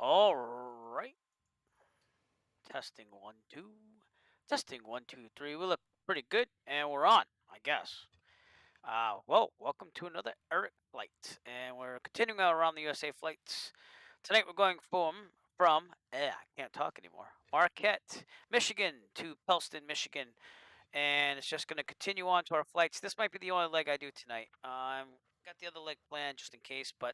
All right. Testing one, two. Testing one, two, three. We look pretty good, and we're on, I guess. Well, welcome to another Eric flight, and we're continuing our around the USA flights. Tonight we're going I can't talk anymore. Marquette, Michigan to Pellston, Michigan, and it's just going to continue on to our flights. This might be the only leg I do tonight. Got the other leg planned just in case, but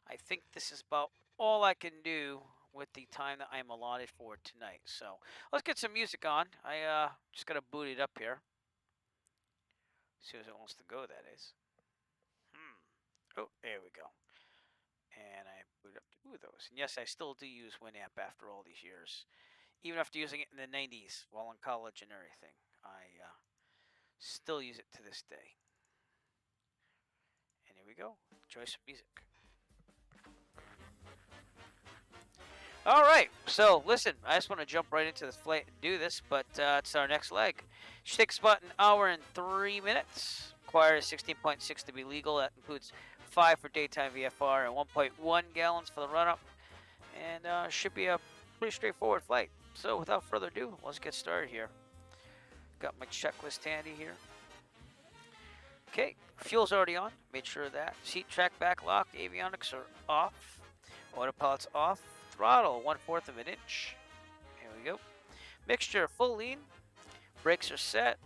I think this is about all I can do with the time that I'm allotted for tonight. So let's get some music on. I just got to boot it up here. As soon as it wants to go, that is. Oh, there we go. And I boot up two of those. And yes, I still do use Winamp after all these years. Even after using it in the 90s while in college and everything. I still use it to this day. And here we go. Enjoy some music. All right. So listen, I just want to jump right into this flight and do this, but it's our next leg. Should take about an hour and 3 minutes. Requires 16.6 to be legal. That includes 5 for daytime VFR and 1.1 gallons for the run-up. And should be a pretty straightforward flight. So without further ado, let's get started here. Got my checklist handy here. Okay, fuel's already on. Made sure of that. Seat track back locked. Avionics are off. Autopilot's off. Throttle 1/4 of an inch. Here we go. Mixture full lean. Brakes are set.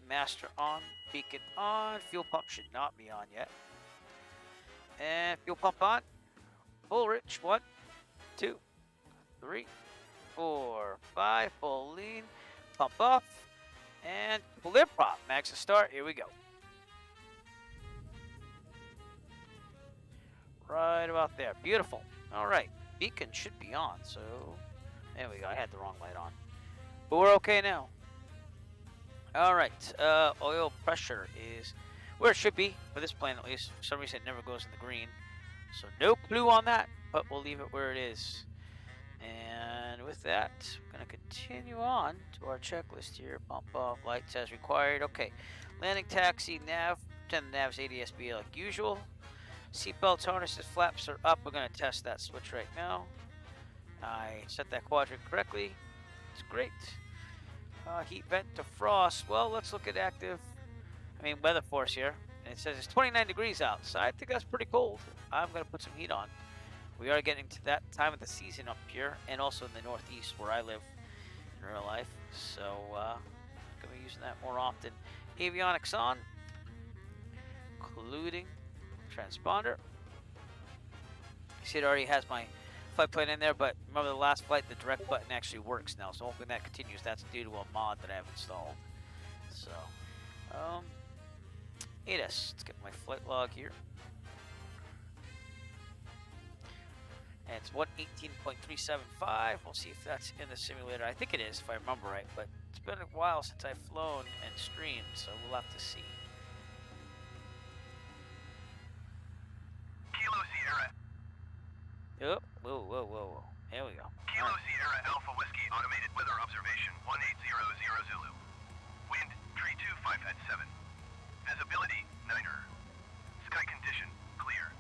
Master on. Beacon on. Fuel pump should not be on yet. And fuel pump on. Full rich. 1, 2, 3, 4, 5. Full lean. Pump off. And lip prop. Max to start. Here we go. Right about there. Beautiful. All right. Beacon should be on, so there we go. I had the wrong light on, but we're okay now. All right. Oil pressure is where it should be for this plane, at least. For some reason, it never goes in the green, so no clue on that. But we'll leave it where it is. And with that, I'm gonna continue on to our checklist here. Pump off lights as required. Okay. Landing taxi nav. Pretend the nav's ADS-B like usual. Seatbelts, harnesses, flaps are up. We're going to test that switch right now. I set that quadrant correctly. It's great. Heat vent to frost. Well, let's look at weather force here. And it says it's 29 degrees out, so I think that's pretty cold. I'm going to put some heat on. We are getting to that time of the season up here, and also in the Northeast where I live in real life. So, going to be using that more often. Avionics on, including transponder. You see it already has my flight plan in there, but remember the last flight, the direct button actually works now, so hoping that continues. That's due to a mod that I have installed. So, ATIS, let's get my flight log here. And it's 118.375. We'll see if that's in the simulator. I think it is, if I remember right, but it's been a while since I've flown and streamed, so we'll have to see. Kilo Sierra. Yep. Whoa. There we go. Kilo Sierra Alpha Whiskey Automated Weather Observation 1800 Zulu. Wind 325 at 7. Visibility 9er. Sky condition clear.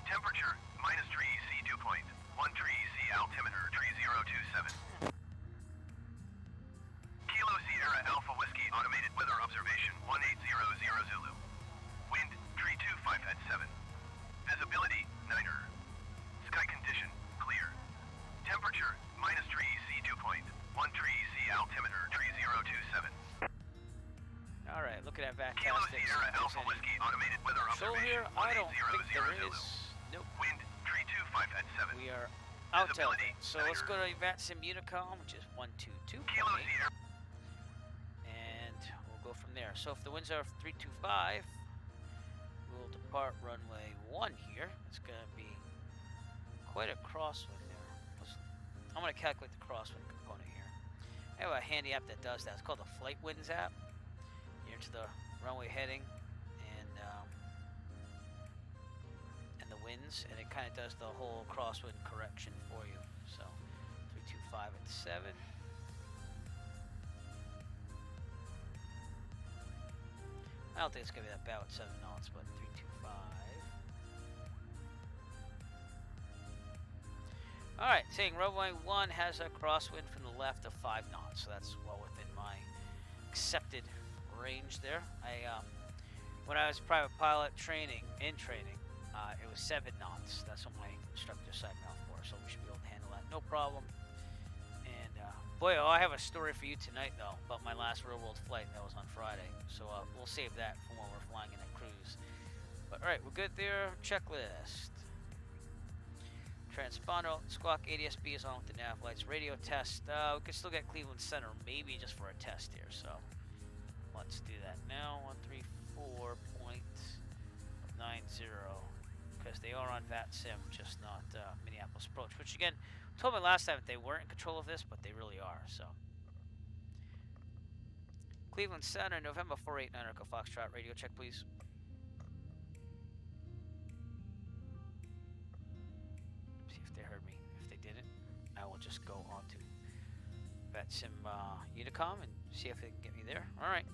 Temperature -3 C dew point. 13 C altimeter 3027. Kilo Sierra Alpha Whiskey Automated Weather Observation 1800 Zulu. Wind 325 at 7. Visibility 9er. Sky condition clear. Temperature -3 C dew point. 13 C altimeter 3027. All right, look at that Kilo fantastic. Sierra Alpha Whiskey Automated Weather So Observation here, I don't think there 1800 is. Nope. Wind 325 at 7. We are out of Visibility it. So let's 9er. go to Event Sim Unicom, which is 122. Kilo Sierra. And we'll go from there. So if the winds are 325, we'll depart runway 1 here. It's going to be quite a crosswind there. I'm going to calculate the crosswind component here. I have a handy app that does that. It's called the Flight Winds app. You're into the runway heading and the winds, and it kind of does the whole crosswind correction for you. So 325 at 7. I don't think it's going to be that bad with 7 knots, but 325. Alright, saying runway 1 has a crosswind from the left of 5 knots, so that's well within my accepted range there. When I was private pilot training, it was 7 knots. That's what my instructor signed me off for, so we should be able to handle that, no problem. And boy, I have a story for you tonight though about my last real world flight. That was on Friday, so we'll save that for when we're flying in a cruise. But alright, we're good there. Checklist. Transponder, squawk, ADSB is on with the nav lights. Radio test. We could still get Cleveland Center, maybe just for a test here. So let's do that now. 134.90, because they are on VATSIM, just not Minneapolis Approach. Which again, told me last time that they weren't in control of this, but they really are. So Cleveland Center, November 489 Echo Foxtrot. Radio check, please. I will just go on to VATSIM Unicom and see if they can get me there. Alright.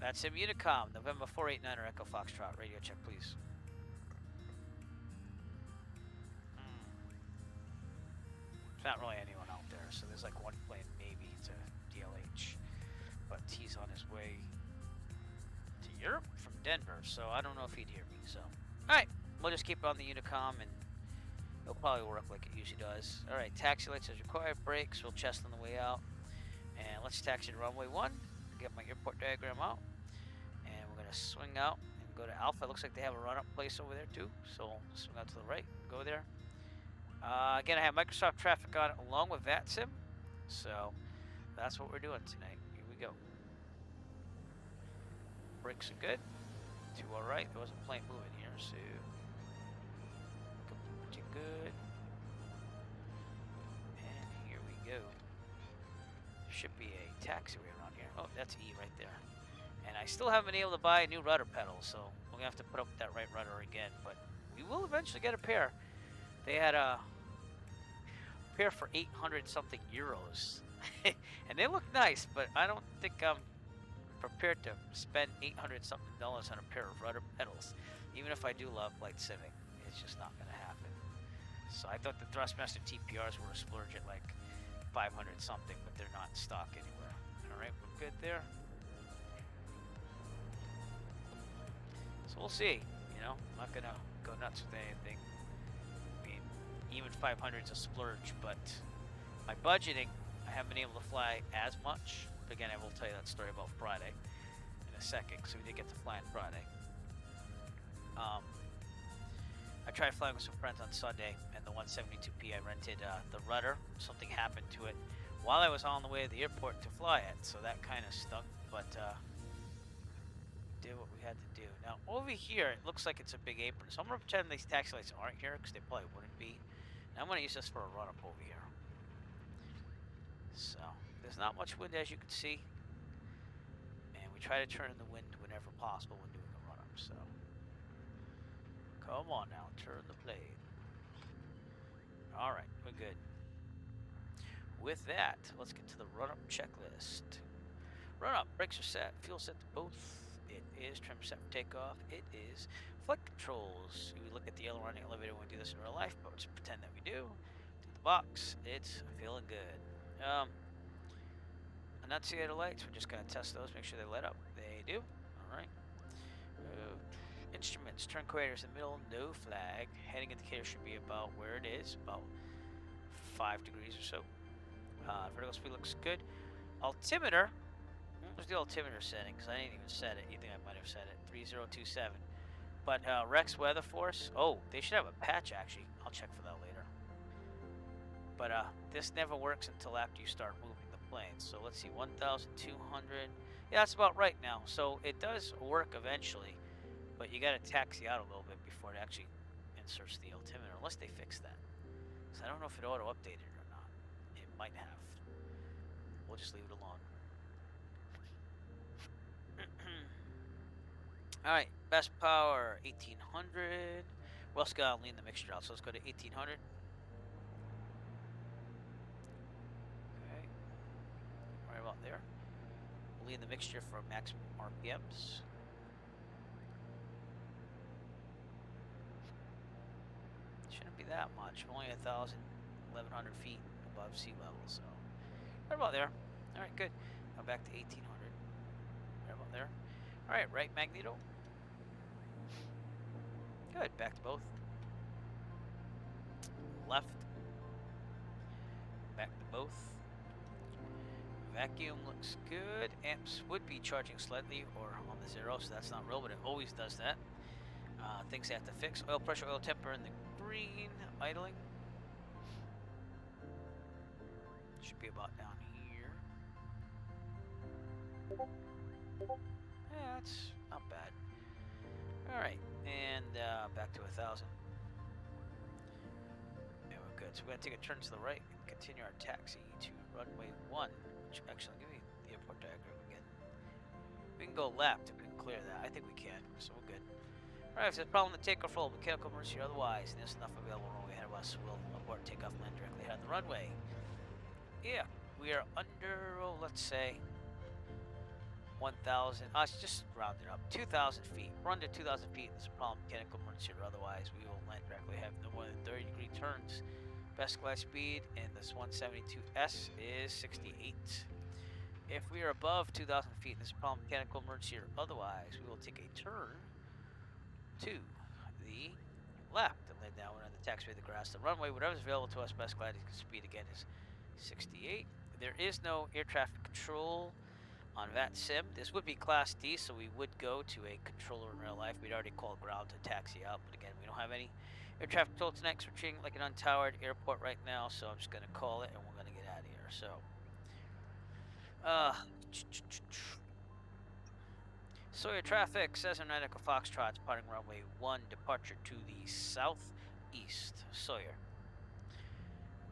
VATSIM Unicom, November 489 Echo Foxtrot. Radio check, please. There's not really anyone out there, so there's like one plane maybe to DLH. But he's on his way to Europe from Denver, so I don't know if he'd hear me. So, alright, we'll just keep on the Unicom and it'll probably work like it usually does. Alright, taxi lights as required. Brakes, we'll chest on the way out. And let's taxi to runway 1. Get my airport diagram out. And we're going to swing out and go to Alpha. It looks like they have a run-up place over there too. So we'll swing out to the right, go there. Again, I have Microsoft traffic on along with VATSIM. So that's what we're doing tonight. Here we go. Brakes are good. 2 all right. There wasn't a plane moving here, so... good. And here we go. There should be a taxiway around here. Oh, that's E right there. And I still haven't been able to buy a new rudder pedal, so we're gonna have to put up with that right rudder again. But we will eventually get a pair. They had a pair for 800 something euros, and they look nice, but I don't think I'm prepared to spend 800 something dollars on a pair of rudder pedals, even if I do love light simming. It's just not gonna happen. So I thought the Thrustmaster TPRs were a splurge at like 500 something, but they're not in stock anywhere. Alright, we're good there. So we'll see, you know, I'm not gonna go nuts with anything. I mean, even 500 is a splurge, but my budgeting, I haven't been able to fly as much. But again, I will tell you that story about Friday in a second, because we did get to fly on Friday. I tried flying with some friends on Sunday, and the 172P I rented the rudder. Something happened to it while I was on the way to the airport to fly it, so that kind of stunk, but did what we had to do. Now, over here, it looks like it's a big apron, so I'm going to pretend these taxi lights aren't here, because they probably wouldn't be. And I'm going to use this for a run-up over here. So, there's not much wind, as you can see, and we try to turn the wind whenever possible when doing a run-up, so... Come on now, turn the plane. Alright, we're good. With that, let's get to the run-up checklist. Run-up, brakes are set, fuel set to both. It is trim set for takeoff. It is flight controls. We look at the yellow running elevator when we do this in real life, but let's pretend that we do. To the box, it's feeling good. Annunciator lights, we're just going to test those, make sure they light up. They do. Alright. Instruments, turn coordinators in the middle, no flag. Heading indicator should be about where it is, about 5 degrees or so. Vertical speed looks good. Altimeter, where's the altimeter setting? Because I didn't even set it. You think I might have set it? 3027. But Rex Weather Force, oh, they should have a patch actually. I'll check for that later. But this never works until after you start moving the plane. So let's see, 1,200. Yeah, that's about right now. So it does work eventually. But you gotta taxi out a little bit before it actually inserts the altimeter, unless they fix that. So I don't know if it auto-updated or not. It might have. We'll just leave it alone. Alright, best power, 1800. We're also gonna lean the mixture out, so let's go to 1800. Okay. Right about there. We'll lean the mixture for maximum RPMs. that much. Only 1,100 feet above sea level, so right about there. All right, good. Now back to 1,800. Right about there. All right, right magneto. Good. Back to both. Left. Back to both. Vacuum looks good. Amps would be charging slightly or on the 0, so that's not real, but it always does that. Things they have to fix. Oil pressure, oil temper in the green. Idling. Should be about down here. Yeah, that's not bad. Alright, and back to 1,000. Yeah, we're good. So we're going to take a turn to the right and continue our taxi to runway 1, which actually, give me the airport diagram again. We can go left if we can clear that. I think we can, so we're good. Alright, if there's a problem, the takeoff roll, mechanical emergency or otherwise, and there's enough available runway ahead of us, we'll abort takeoff and land directly ahead of the runway. Yeah, we are under, oh, let's say, 1,000, it's just rounded up, 2,000 feet. We're under 2,000 feet, there's a problem, mechanical emergency or otherwise, we will land directly ahead. No more than 30-degree turns. Best glide speed in this 172S is 68. If we are above 2,000 feet, there's a problem, mechanical emergency or otherwise, we will take a turn to the left and lay down on the taxiway, the grass, the runway, whatever's available to us. Best gliding speed again is 68. There is no air traffic control on that sim. This would be Class D, so we would go to a controller in real life. We'd already called ground to taxi out, but again, we don't have any air traffic control tonight because we're treating it like an untowered airport right now, so I'm just going to call it and we're going to get out of here. So, Sawyer traffic, Cessna Echo Foxtrot, departing runway 1, departure to the southeast. Sawyer.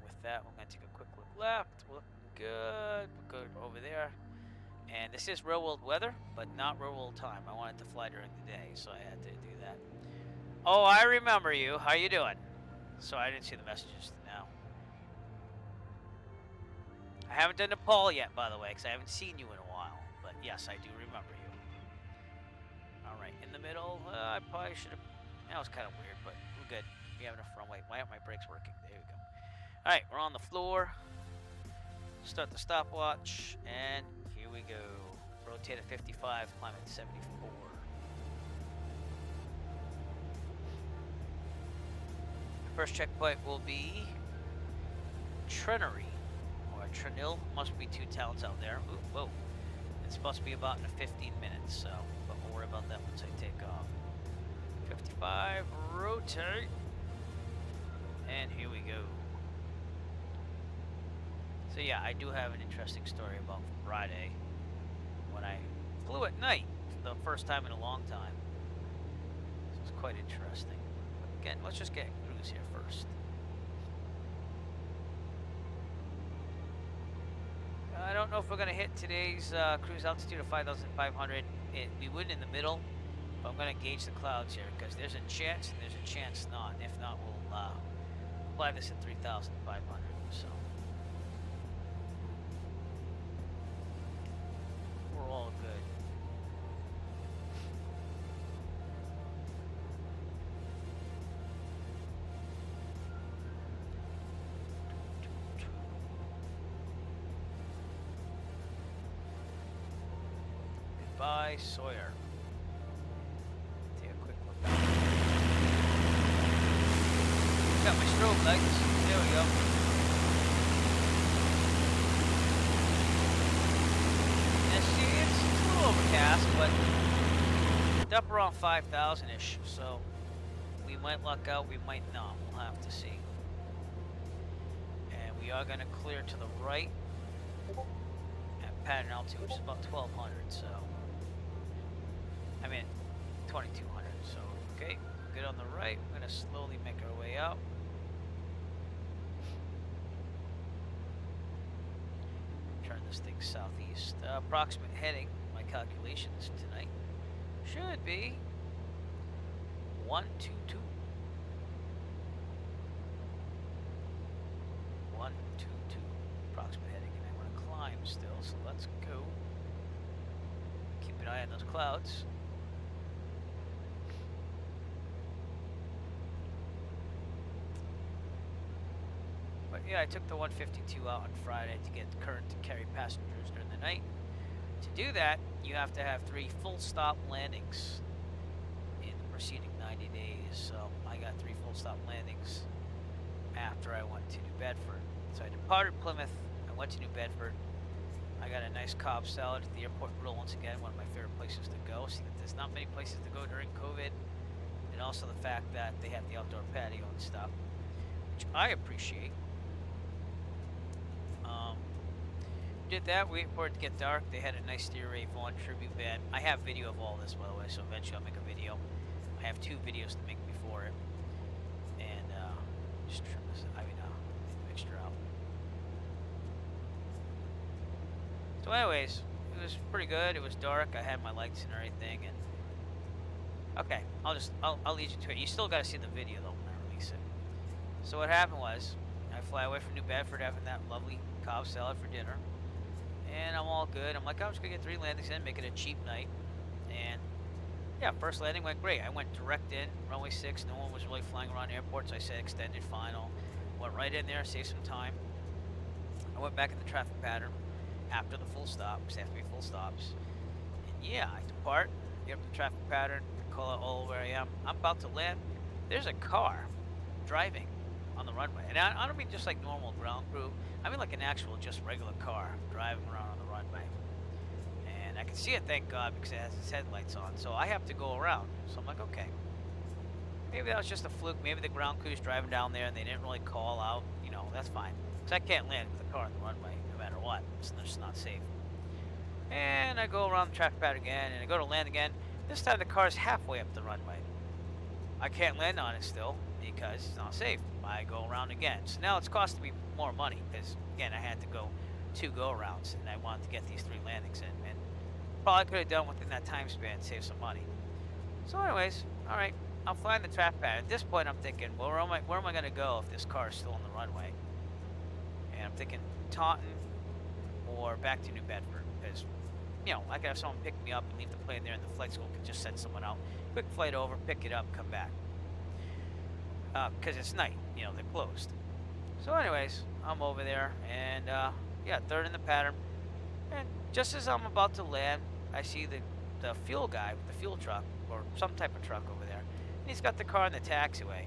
With that, we're going to take a quick look left. We're looking good. We're good over there. And this is real world weather, but not real world time. I wanted to fly during the day, so I had to do that. Oh, I remember you. How you doing? So I didn't see the messages now. I haven't done the poll yet, by the way, because I haven't seen you in a while. But yes, I do remember you. Alright, in the middle, I probably should have... That was kind of weird, but we're good. We have enough runway. Why aren't my brakes working? There we go. Alright, we're on the floor. Start the stopwatch, and here we go. Rotate at 55, climb at 74. First checkpoint will be Trinary, or Trinil. Must be 2 towns out there. Ooh, whoa. It's supposed to be about in 15 minutes, so, but we'll worry about that once I take off. 55, rotate, and here we go. So yeah, I do have an interesting story about Friday when I flew at night for the first time in a long time. So it's quite interesting. But again, let's just get cruise here first. I don't know if we're going to hit today's cruise altitude of 5,500. We would in the middle, but I'm going to gauge the clouds here because there's a chance and there's a chance not. If not, we'll fly this at 3,500. So we're all good. Goodbye, Sawyer. Take a quick look. Got my strobe lights. There we go. And see, it's a little overcast, but it's up around 5,000-ish, so we might luck out, we might not. We'll have to see. And we are going to clear to the right at pattern altitude, which is about 1,200, so... I mean, 2,200, so, okay, good on the right. We're going to slowly make our way out. Turn this thing southeast. Approximate heading, my calculations tonight, should be 122. 122, approximate heading, and I want to climb still, so let's go. Keep an eye on those clouds. But yeah, I took the 152 out on Friday to get current to carry passengers during the night. To do that, you have to have 3 full stop landings in the preceding 90 days. So I got 3 full stop landings after I went to New Bedford. So I departed Plymouth, I went to New Bedford. I got a nice Cobb salad at the airport grill once again, one of my favorite places to go. See that there's not many places to go during COVID. And also the fact that they have the outdoor patio and stuff, which I appreciate. Did that, wait for it to get dark. They had a nice Stevie Ray Vaughan tribute band. I have video of all this, by the way, so eventually I'll make a video. I have 2 videos to make before it. And just trim this, take the mixture out. So anyways, it was pretty good. It was dark. I had my lights and everything. And okay, I'll lead you to it. You still got to see the video though when I release it. So what happened was, I fly away from New Bedford having that lovely Cobb salad for dinner. And I'm all good. I'm like, I'm just going to get 3 landings in, make it a cheap night. And yeah, first landing went great. I went direct in, runway 6. No one was really flying around airports. I said extended final. Went right in there, saved some time. I went back in the traffic pattern after the full stop, because they have to be full stops. And yeah, I depart, get up the traffic pattern, call out all where I am. I'm about to land. There's a car driving on the runway. And I don't mean just like normal ground crew. I mean like an actual, just regular car driving around on the runway. And I can see it, thank God, because it has its headlights on. So I have to go around. So I'm like, okay. Maybe that was just a fluke. Maybe the ground crew's driving down there and they didn't really call out. You know, that's fine. Because I can't land with a car on the runway, no matter what. It's just not safe. And I go around the traffic pattern again, and I go to land again. This time the car's halfway up the runway. I can't land on it still, because it's not safe. I go around again. So now it's costing me more money because, again, I had to go 2 go-arounds and I wanted to get these 3 landings in. And probably could have done within that time span, save some money. So anyways, all right, I'm flying the traffic pattern. At this point, I'm thinking, well, where am I going to go if this car is still on the runway? And I'm thinking Taunton or back to New Bedford because, you know, I could have someone pick me up and leave the plane there and the flight school could just send someone out. Quick flight over, pick it up, come back. Because it's night, you know, they're closed. So anyways, I'm over there, and yeah, 3rd in the pattern. And just as I'm about to land, I see the fuel guy with the fuel truck, or some type of truck over there. And he's got the car in the taxiway.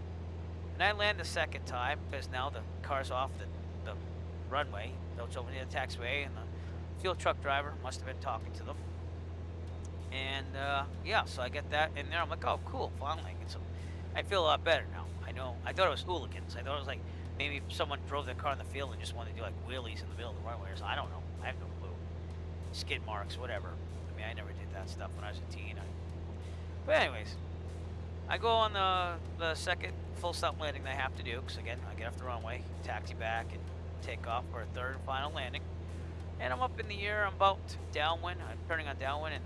And I land the 2nd time, because now the car's off the runway. So it's over near the taxiway, and the fuel truck driver must have been talking to them. And yeah, so I get that in there. I'm like, oh, cool, finally. I feel a lot better now. I thought it was hooligans. I thought it was like maybe someone drove their car in the field and just wanted to do like wheelies in the middle of the runway or something. I don't know. I have no clue. Skid marks, whatever. I mean, I never did that stuff when I was a teen. But anyways, I go on the 2nd full stop landing that I have to do because, again, I get off the runway, taxi back, and take off for a 3rd and final landing. And I'm up in the air. I'm about downwind. I'm turning on downwind, and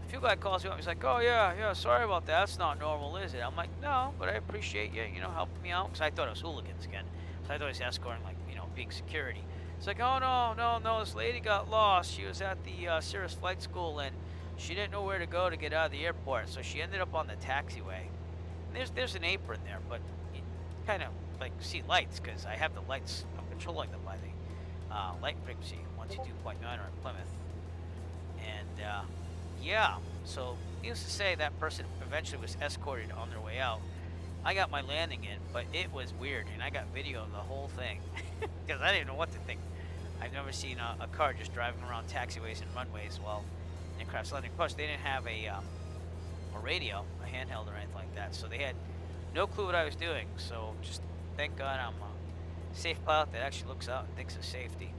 the fuel guy calls me up. He's like, oh, yeah, sorry about that. That's not normal, is it? I'm like, no, but I appreciate you, helping me out. Because I thought it was hooligans again. So I thought he was escorting, like, being security. It's like, oh, no, this lady got lost. She was at the Cirrus Flight School, and she didn't know where to go to get out of the airport. So she ended up on the taxiway. And there's an apron there, but you kind of, like, see lights, because I have the lights. I'm controlling them by the light frequency, 122.9 or in Plymouth. And, yeah, so needless to say, that person eventually was escorted on their way out. I got my landing in, but it was weird, and I got video of the whole thing because I didn't know what to think. I've never seen a car just driving around taxiways and runways while aircraft's landing. Of course, they didn't have a radio, a handheld or anything like that, so they had no clue what I was doing. So just thank God I'm a safe pilot that actually looks out and thinks of safety.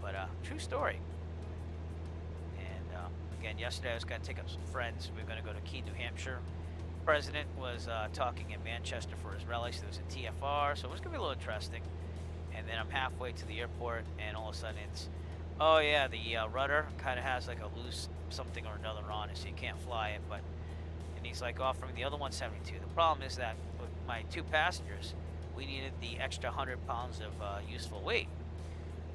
But true story. Again, yesterday I was going to take up some friends. We were going to go to Keene, New Hampshire. The president was talking in Manchester for his rally, so there was a TFR, so it was going to be a little interesting. And then I'm halfway to the airport, and all of a sudden it's, oh yeah, the rudder kind of has like a loose something or another on it, so you can't fly it. And he's like offering the other 172. The problem is that with my 2 passengers, we needed the extra 100 pounds of useful weight,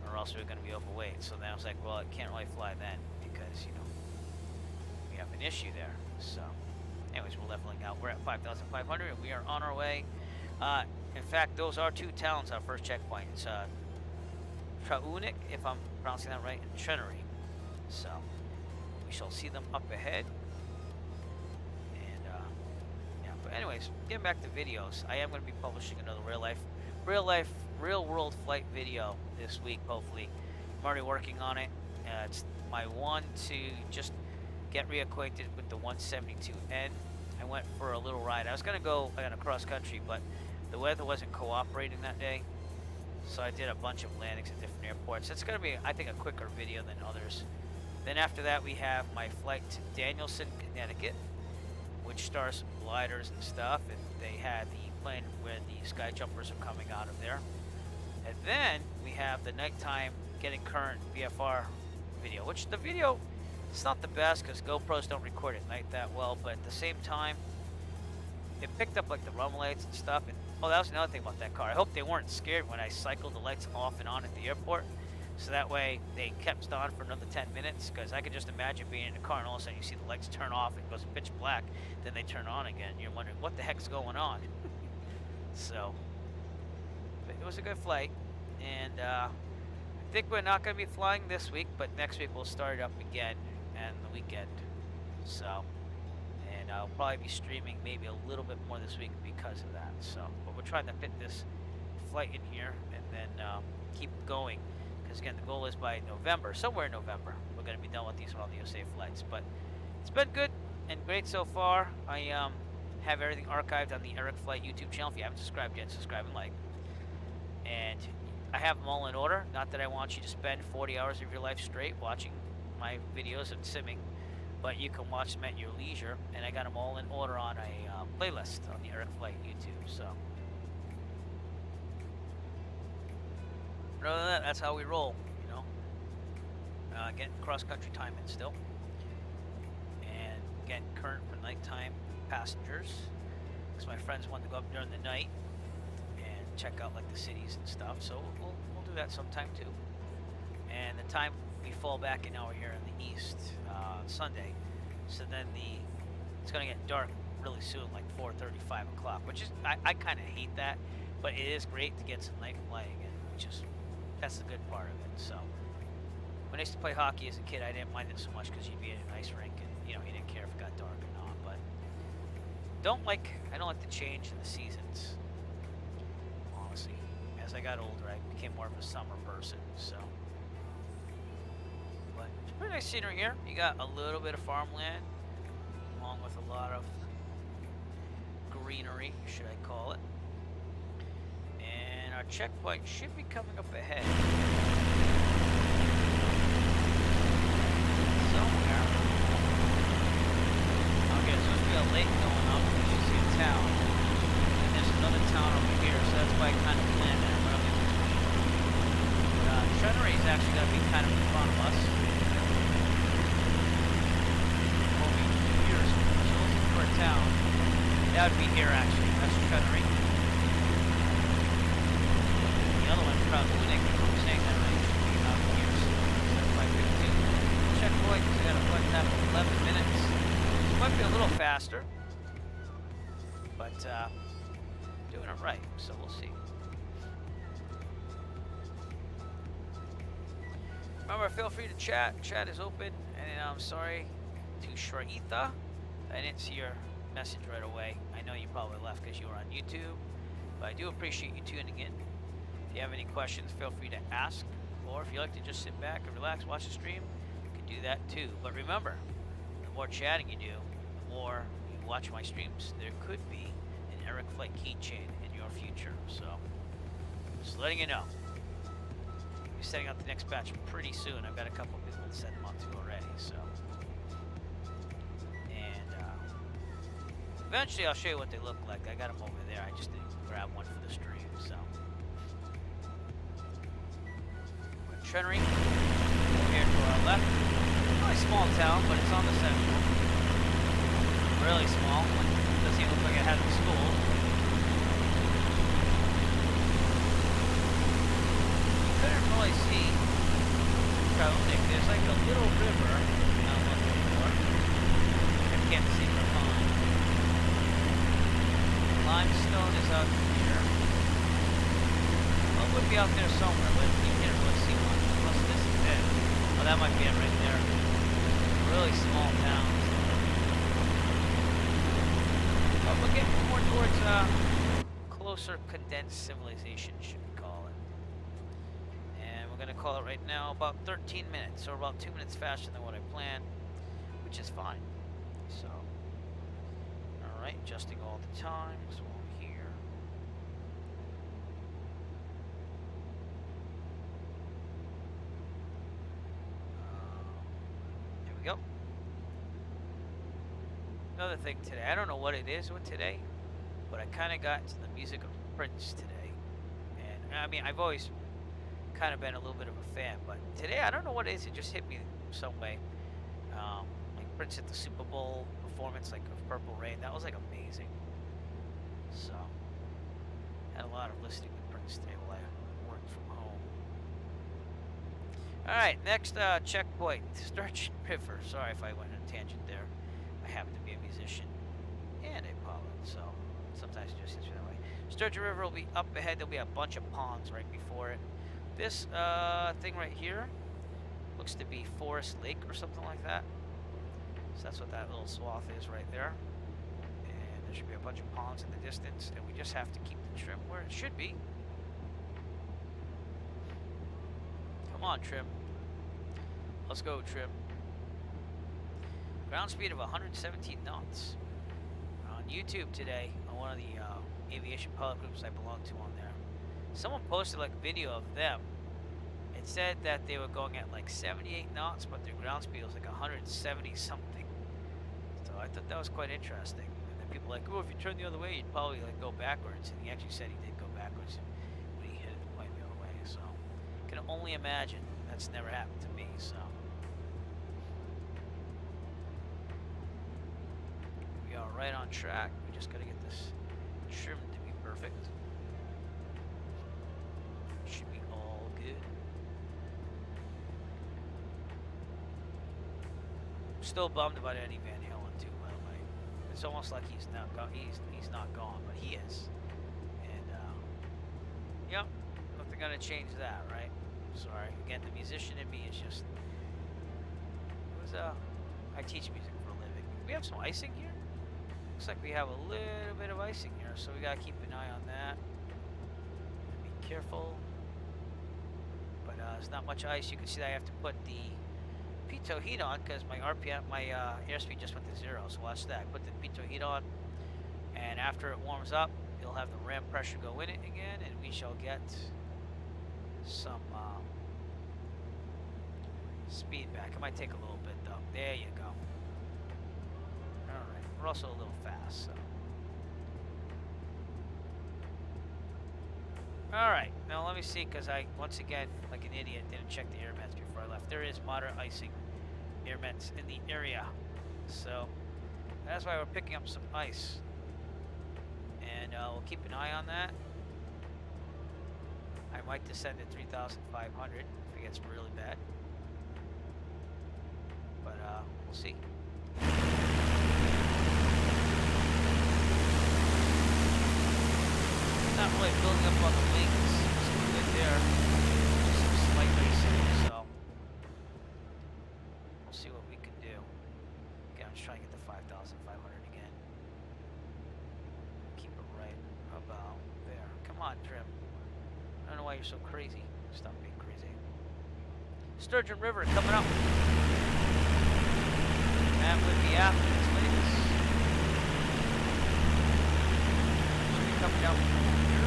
or else we were going to be overweight. So then I was like, well, it can't really fly then because, we have an issue there. So anyways, we're leveling out. We're at 5,500 and we are on our way. In fact, those are 2 towns, our first checkpoint. It's Traunik, if I'm pronouncing that right, and Trenery. So, we shall see them up ahead. And, yeah, but anyways, getting back to videos, I am going to be publishing another real world flight video this week, hopefully. I'm already working on it. It's my one to just get reacquainted with the 172N. I went for a little ride. I was going to go on a cross country, but the weather wasn't cooperating that day. So I did a bunch of landings at different airports. It's going to be, I think, a quicker video than others. Then after that, we have my flight to Danielson, Connecticut, which stars some gliders and stuff. And they had the plane where the sky jumpers are coming out of there. And then we have the nighttime getting current VFR video, which the video, it's not the best because GoPros don't record at night that well, but at the same time, it picked up like the run lights and stuff. And oh, that was another thing about that car. I hope they weren't scared when I cycled the lights off and on at the airport. So that way they kept on for another 10 minutes, because I could just imagine being in a car and all of a sudden you see the lights turn off, it goes pitch black, then they turn on again. You're wondering what the heck's going on. So, but it was a good flight, and I think we're not going to be flying this week, but next week we'll start it up again and the weekend. So, and I'll probably be streaming maybe a little bit more this week because of that. So, but we're trying to fit this flight in here and then keep going. Because again, the goal is by November, somewhere in November, we're going to be done with these all the USA flights. But it's been good and great so far. I have everything archived on the Eric Flight YouTube channel. If you haven't subscribed yet, subscribe and like. And I have them all in order. Not that I want you to spend 40 hours of your life straight watching my videos of simming, but you can watch them at your leisure. And I got them all in order on a playlist on the Eric Flight YouTube. So. But other than that, that's how we roll, you know. Getting cross-country time in still. And getting current for nighttime passengers. Because my friends want to go up during the night and check out like the cities and stuff. So we'll do that sometime too. And the time we fall back an hour here in the east Sunday. So then it's going to get dark really soon, like 4:30, 5 o'clock. Which is, I kind of hate that. But it is great to get some night flying in, which is... that's the good part of it. So when I used to play hockey as a kid, I didn't mind it so much because you'd be in an ice rink and you didn't care if it got dark or not. But I don't like the change in the seasons. Honestly, as I got older, I became more of a summer person. So, but it's pretty nice scenery here. You got a little bit of farmland, along with a lot of greenery, should I call it? Our checkpoint should be coming up ahead. Somewhere. Okay, so there's supposed to be a lake going up. You should see a town. And there's another town over here, so that's why I kind of planned that route in between. Trenery is actually going to be kind of in front of us. Over here, so looking for a town. That would be here actually. That's Trenery. Probably I'm saying that right. About here, so that's my 15 checkpoint. I got a flight time of 11 minutes. Might be a little faster, but doing it right. So we'll see. Remember, feel free to chat. Chat is open, and I'm sorry to Shraitha. I didn't see your message right away. I know you probably left because you were on YouTube, but I do appreciate you tuning in. If you have any questions, feel free to ask. Or if you like to just sit back and relax, watch the stream, you can do that too. But remember, the more chatting you do, the more you watch my streams, there could be an Eric Flight keychain in your future. So, just letting you know. I'll be setting up the next batch pretty soon. I've got a couple of people to set them up to already. So, and eventually I'll show you what they look like. I got them over there. I just didn't grab one for the stream. So. Trenery, over here to our left. Really small town, but it's on the central. Really small. Doesn't even look like it has a school. You couldn't really see Traunik. There's like a little river I'm looking for. I can't see from home. Limestone is out here. would be out there somewhere, but you can't really see one. Unless this is it. Oh, that might be it right there. Really small towns. But we're getting more towards closer condensed civilization, should we call it. And we're going to call it right now about 13 minutes, or about 2 minutes faster than what I planned, which is fine. So, alright, adjusting all the times while we're here. There we go. Another thing today, I don't know what it is with today, but I kind of got into the music of Prince today. And I mean, I've always kind of been a little bit of a fan, but today, I don't know what it is, it just hit me some way. Like Prince at the Super Bowl performance, like of Purple Rain, that was like amazing. So, had a lot of listening to Prince today while I worked from home. Alright, next checkpoint, Sturgeon River. Sorry if I went on a tangent there. I happen to be a musician and a pilot, so sometimes it just hits me that way. Sturgeon River will be up ahead. There'll be a bunch of ponds right before it. This thing right here looks to be Forest Lake or something like that. So that's what that little swath is right there. And there should be a bunch of ponds in the distance, and we just have to keep the trim where it should be. Come on, trim. Let's go, trim. Ground speed of 117 knots. On YouTube today, on one of the aviation pilot groups I belong to on there, someone posted like a video of them. It said that they were going at like 78 knots, but their ground speed was like 170 something. So I thought that was quite interesting. And then people were like, oh, if you turn the other way, you'd probably like go backwards. And he actually said he did go backwards when he hit the plane the other way. So I can only imagine. That's never happened to me. So we are right on track. We just got to get this trim to be perfect. Should be all good. I'm still bummed about Eddie Van Halen too, by the way. It's almost like he's not gone, but he is. And yep, nothing gonna change that, right? Sorry. Again, the musician in me is just. I teach music for a living. We have some icing here. Looks like we have a little bit of icing here, so we gotta keep an eye on that. Be careful. But there's not much ice. You can see that I have to put the pitot heat on because my RPM, my airspeed just went to 0. So watch that. I put the pitot heat on, and after it warms up, you'll have the ram pressure go in it again, and we shall get some speed back. It might take a little bit though. There you go. Alright, we're also a little fast, so. Alright, now let me see, because I, once again, like an idiot, didn't check the air vents before I left. There is moderate icing air vents in the area. So, that's why we're picking up some ice. And we'll keep an eye on that. I might descend to 3,500 if it gets really bad. But we'll see. Not really building up on the wings. It's good there. Just some slight racing, so we'll see what we can do. Okay, I'm just trying to get the 5,500 again. Keep it right about there. Come on, trim. I don't know why you're so crazy. Stop being crazy. Sturgeon River coming up. That would be after this latest. Should be coming down from here.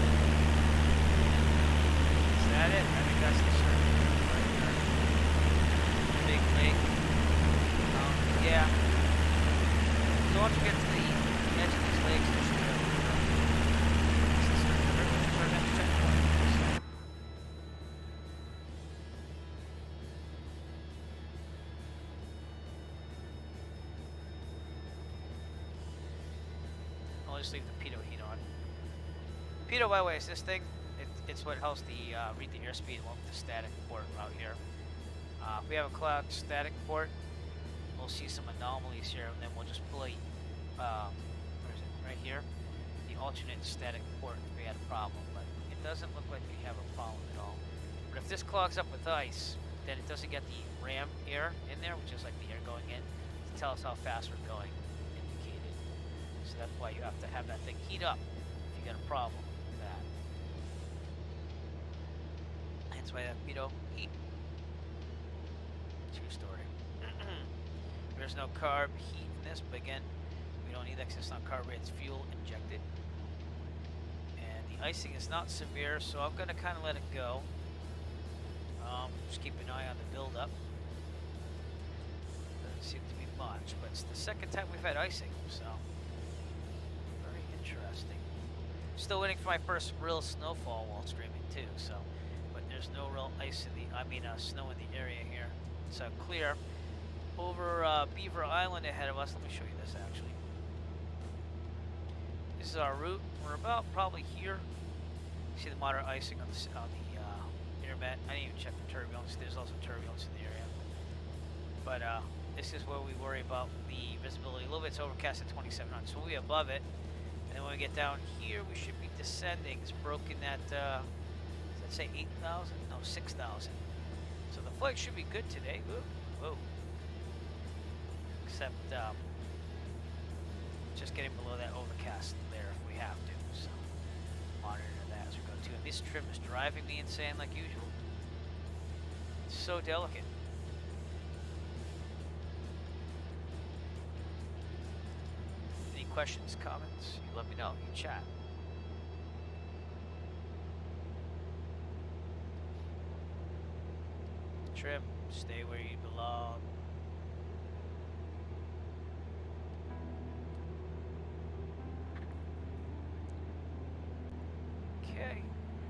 Is that it? I think that's the Sturgeon River right there. Big lake. Yeah. So once we get to the edge of these lakes, there should be a This is the Sturgeon River. That's our next checkpoint. I'll just leave the pitot heat on. Pitot, by the way, is this thing. It's what helps the read the airspeed along with the static port out here. If we have a cloud static port, we'll see some anomalies here, and then we'll just play. Where is it? Right here, the alternate static port if we had a problem. But in doesn't look like we have a problem at all. But if this clogs up with ice, then it doesn't get the ram air in there, which is like the air going in, to tell us how fast we're going, indicated. So that's why you have to have that thing heat up if you got a problem with that. That's why that, heat. True story. There's no carb heat in this, but again, we don't need that because it's not carbureted, it's fuel injected. And the icing is not severe, so I'm going to kind of let it go. Just keep an eye on the buildup. Doesn't seem to be much, but it's the second time we've had icing, so very interesting. Still waiting for my first real snowfall while streaming too, so, but there's no real ice in the, snow in the area here. It's clear. Over Beaver Island ahead of us, let me show you this actually. This is our route. We're about probably here. See the moderate icing on the internet. I didn't even check for turbulence. There's also turbulence in the area. But this is where we worry about the visibility. A little bit's overcast at 2700, so we'll be above it. And then when we get down here, we should be descending. It's broken at, does that say 8,000? No, 6,000. So the flight should be good today. Whoa. Whoa. Except just getting below that overcast there if we have to. So monitor that as we go too. And this trim is driving me insane like usual. It's so delicate. Any questions, comments? You let me know. You chat. Trim, stay where you belong. Okay,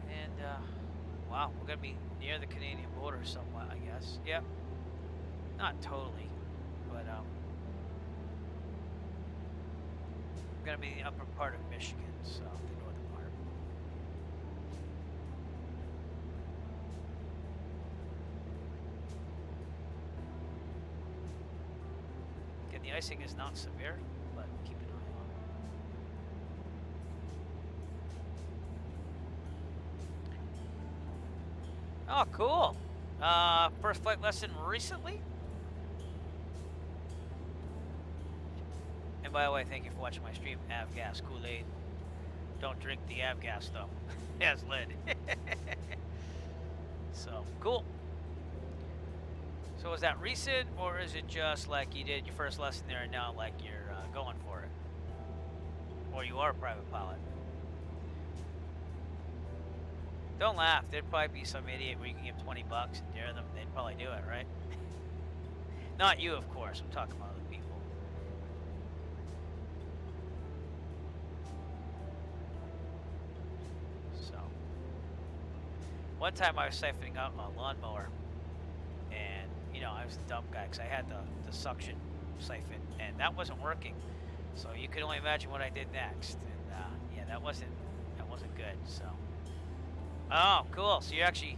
and wow, we're gonna be near the Canadian border somewhat, I guess. Yep, not totally, but we're gonna be in the upper part of Michigan, so the northern part. Again, the icing is not severe, but keep an eye on it. Oh, cool. First flight lesson recently. And by the way, thank you for watching my stream. Avgas Kool-Aid. Don't drink the Avgas though. It has lead. So, cool. So was that recent, or is it just like you did your first lesson there and now like you're going for it? Or you are a private pilot? Don't laugh. There'd probably be some idiot where you can give 20 bucks and dare them. They'd probably do it, right? Not you, of course. I'm talking about other people. So, one time I was siphoning out a lawnmower, and I was a dumb guy because I had the suction siphon, and that wasn't working. So you can only imagine what I did next. And yeah, that wasn't good. So. Oh, cool. So you're actually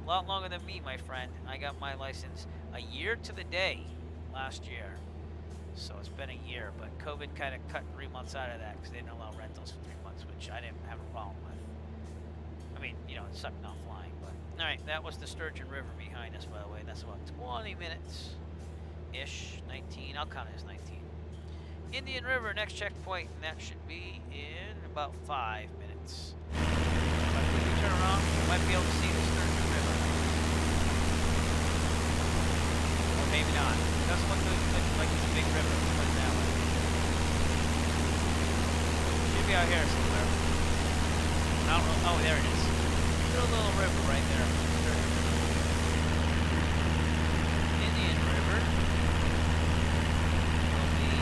a lot longer than me, my friend. I got my license a year to the day last year. So it's been a year, but COVID kind of cut 3 months out of that because they didn't allow rentals for 3 months, which I didn't have a problem with. I mean, it sucked not flying, but... Alright, that was the Sturgeon River behind us, by the way. That's about 20 minutes-ish. 19. I'll count it as 19. Indian River, next checkpoint, and that should be in about 5 minutes. Turn around, you might be able to see the Sturgeon River. Or maybe not. It doesn't look like it's a big river, let's put it that way. Should be out here somewhere. I don't know. Oh, there it is. There's a little river right there. Indian River will be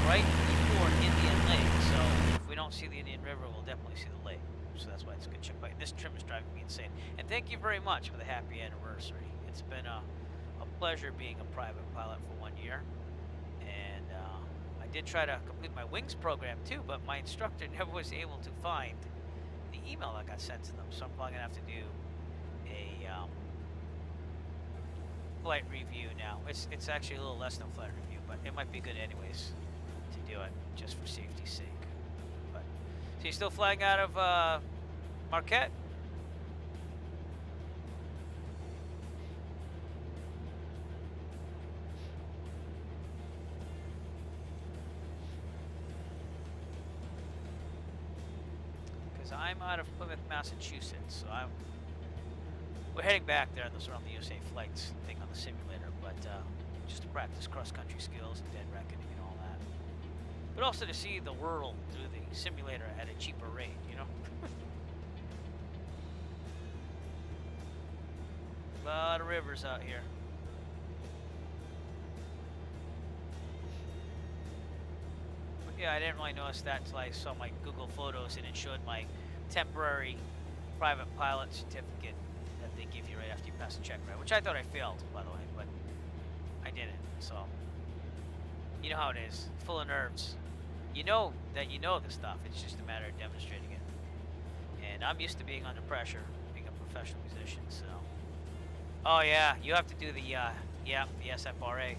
right before Indian Lake, so if we don't see the Indian River, we'll definitely see the lake. So that's why it's a good checkpoint. This trim is driving me insane. And thank you very much for the happy anniversary. It's been a pleasure being a private pilot for 1 year. And I did try to complete my wings program too, but my instructor never was able to find the email that got sent to them. So I'm probably going to have to do a flight review now. It's actually a little less than flight review, but it might be good anyways to do it just for safety's sake. But So you still flying out of Marquette? Because I'm out of Plymouth, Massachusetts, so we're heading back there on the Surround the USA flights thing on the simulator, but just to practice cross-country skills and dead reckoning and all that. But also to see the world through the simulator at a cheaper rate, you know? A lot of rivers out here. But yeah, I didn't really notice that until I saw my Google Photos and it showed my temporary private pilot certificate that they give you right after you pass the check ride, which I thought I failed, by the way, but I didn't, so. You know how it is, full of nerves. You know that you know the stuff, it's just a matter of demonstrating it. And I'm used to being under pressure, being a professional musician, so. Oh yeah, you have to do the the SFRA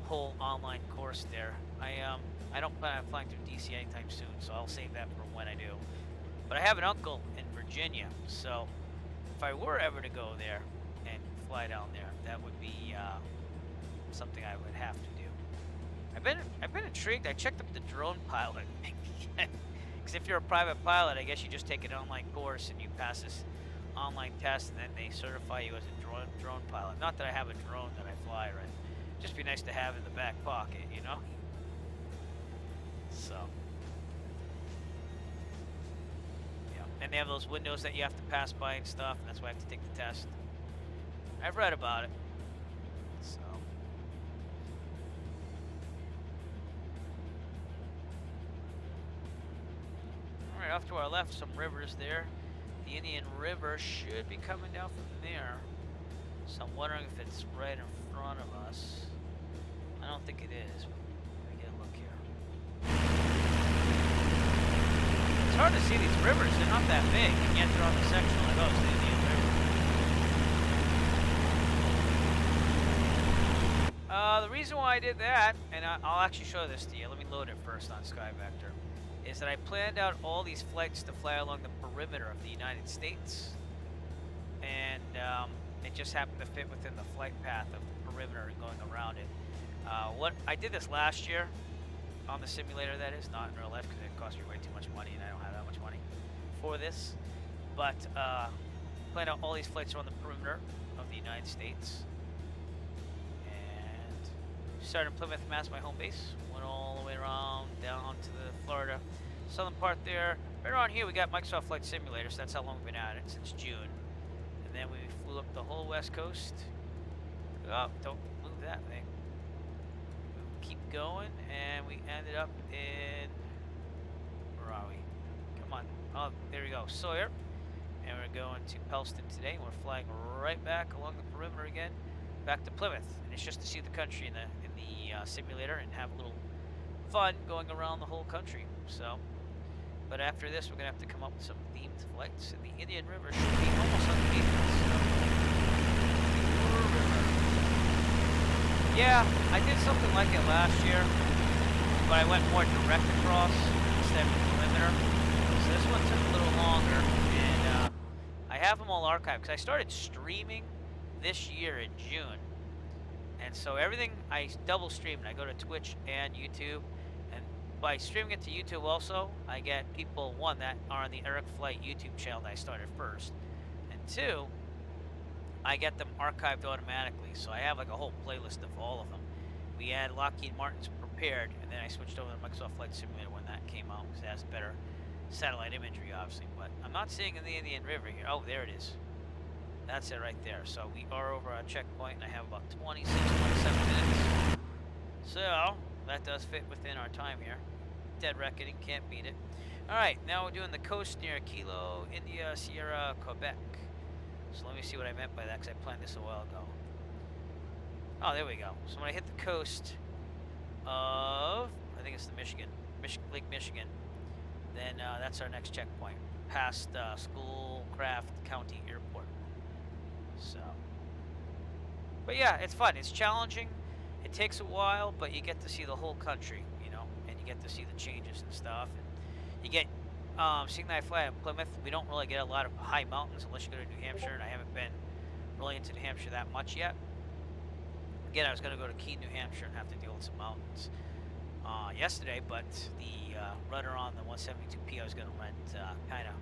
whole online course there. I don't plan on flying through DC anytime soon, so I'll save that for when I do. But I have an uncle in Virginia, so if I were ever to go there and fly down there, that would be something I would have to do. I've been intrigued. I checked up the drone pilot, because if you're a private pilot, I guess you just take an online course and you pass this online test, and then they certify you as a drone pilot. Not that I have a drone that I fly, right? Just be nice to have in the back pocket, you know? So. Yeah. And they have those windows that you have to pass by and stuff, and that's why I have to take the test. I've read about it. So. Alright, off to our left, some rivers there. The Indian River should be coming down from there. So I'm wondering if it's right in front of us. I don't think it is. Let me get a look here. It's hard to see these rivers. They're not that big, and yet they're on the section like, oh, it's the Indian River. The reason why I did that, and I'll actually show this to you. Let me load it first on SkyVector. Is that I planned out all these flights to fly along the perimeter of the United States, and it just happened to fit within the flight path of the perimeter and going around it. What I did this last year on the simulator, that is, not in real life, because it cost me way too much money and I don't have that much money for this. But planned out all these flights around the perimeter of the United States, and started in Plymouth, Mass, my home base. Went all the way around down to the Florida southern part there. Right around here we got Microsoft Flight Simulator, so that's how long we've been at it, since June. And then we flew up the whole west coast. Oh, don't move that thing. We keep going, and we ended up in, where are we? Come on. Oh, there we go, Sawyer. And we're going to Pellston today, and we're flying right back along the perimeter again, back to Plymouth. And it's just to see the country in the simulator and have a little fun going around the whole country. So, but after this, we're gonna have to come up with some themed flights, and the Indian River should be almost underneath us. Yeah, I did something like it last year, but I went more direct across instead of perimeter. So this one took a little longer, and I have them all archived because I started streaming this year in June. And so everything I double stream, and I go to Twitch and YouTube, and by streaming it to YouTube also, I get people, one, that are on the Eric Flight YouTube channel that I started first, and two, I get them archived automatically. So I have like a whole playlist of all of them. We had Lockheed Martin's Prepared, and then I switched over to Microsoft Flight Simulator when that came out, because it has better satellite imagery, obviously. But I'm not seeing in the Indian River here. Oh, there it is. That's it right there. So we are over our checkpoint, and I have about 26, 27 minutes. So that does fit within our time here. Dead reckoning, can't beat it. All right, now we're doing the coast near Kilo, India, Sierra, Quebec. So let me see what I meant by that, because I planned this a while ago. Oh, there we go. So when I hit the coast of, I think it's the Lake Michigan, then that's our next checkpoint, past Schoolcraft County Airport. So, but yeah, it's fun. It's challenging. It takes a while, but you get to see the whole country, you know, and you get to see the changes and stuff. And you get Seeing that I fly at Plymouth, we don't really get a lot of high mountains unless you go to New Hampshire, and I haven't been really into New Hampshire that much yet. Again, I was going to go to Keene, New Hampshire, and have to deal with some mountains yesterday, but the rudder on the 172P I was going to rent kind of,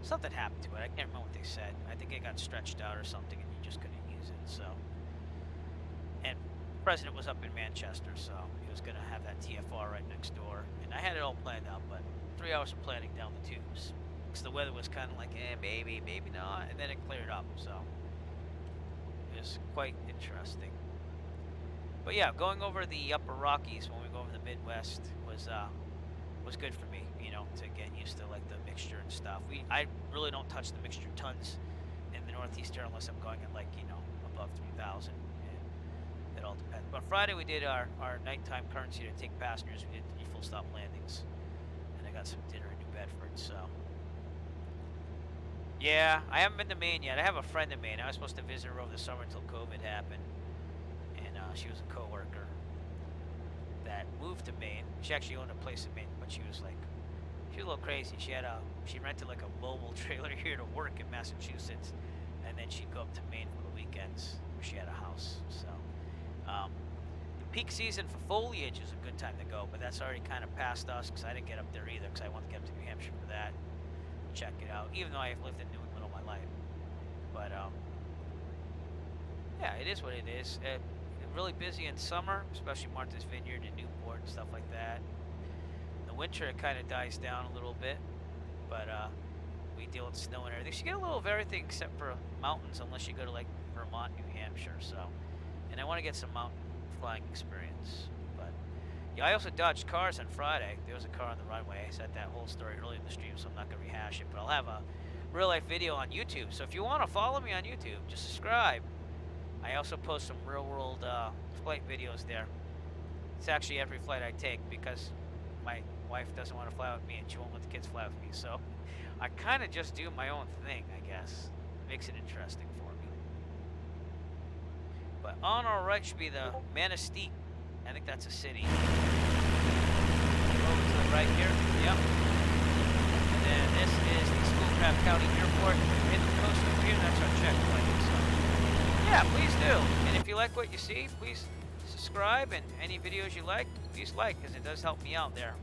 something happened to it. I can't remember what they said. I think it got stretched out or something, and you just couldn't use it. So, and the president was up in Manchester, so he was going to have that TFR right next door, and I had it all planned out, but 3 hours of planning down the tubes because the weather was kind of like, maybe not, and then it cleared up, so it was quite interesting. But yeah, going over the upper Rockies when we go over the Midwest was good for me, you know, to get used to like the mixture and stuff. I really don't touch the mixture tons in the Northeast here unless I'm going at like, you know, above 3,000, and it all depends. But Friday we did our nighttime currency to take passengers. We did 3 full stop landings, and I got some dinner in New Bedford. So yeah, I haven't been to Maine yet. I have a friend in Maine. I was supposed to visit her over the summer until COVID happened. She was a coworker that moved to Maine. She actually owned a place in Maine, but she was a little crazy. She rented like a mobile trailer here to work in Massachusetts, and then she'd go up to Maine for the weekends where she had a house. So the peak season for foliage is a good time to go, but that's already kind of past us because I didn't get up there either because I wanted to get up to New Hampshire for that, check it out, even though I've lived in New England all my life. But yeah, it is what it is. Really busy in summer, especially Martha's Vineyard and Newport and stuff like that. In the winter it kind of dies down a little bit, but we deal with snow and everything. So you get a little of everything except for mountains, unless you go to like Vermont, New Hampshire. So, and I want to get some mountain flying experience. But yeah, I also dodged cars on Friday. There was a car on the runway. I said that whole story early in the stream, so I'm not going to rehash it. But I'll have a real life video on YouTube. So if you want to follow me on YouTube, just subscribe. I also post some real world flight videos there. It's actually every flight I take because my wife doesn't want to fly with me and she won't let the kids fly with me. So I kind of just do my own thing, I guess. Makes it interesting for me. But on our right should be the Manistee. I think that's a city. Over to the right here. Yep. And then this is the Schoolcraft County Airport. In the coast over here, that's our checkpoint. So yeah, please do. And if you like what you see, please subscribe. And any videos you like, please like, because it does help me out there.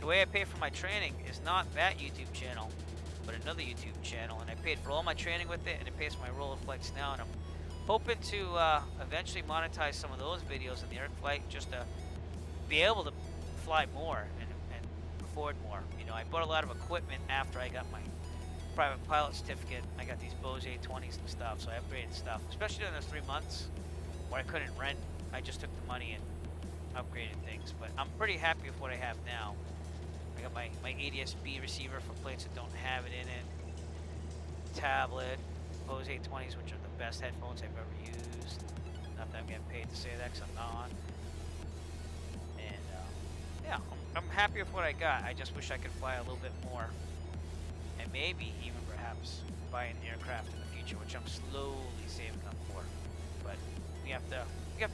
The way I pay for my training is not that YouTube channel, but another YouTube channel. And I paid for all my training with it, and it pays for my roll of flights now. And I'm hoping to eventually monetize some of those videos in the air flight just to be able to fly more and afford more. You know, I bought a lot of equipment after I got my private pilot certificate. I got these Bose A20s and stuff, so I upgraded stuff, especially in those 3 months where I couldn't rent. I just took the money and upgraded things, but I'm pretty happy with what I have now. I got my ADS-B receiver for planes that don't have it in it, tablet, Bose A20s, which are the best headphones I've ever used. Not that I'm getting paid to say that, because I'm not. And yeah, I'm happy with what I got. I just wish I could fly a little bit more. And maybe even perhaps buy an aircraft in the future, which I'm slowly saving up for. But we have to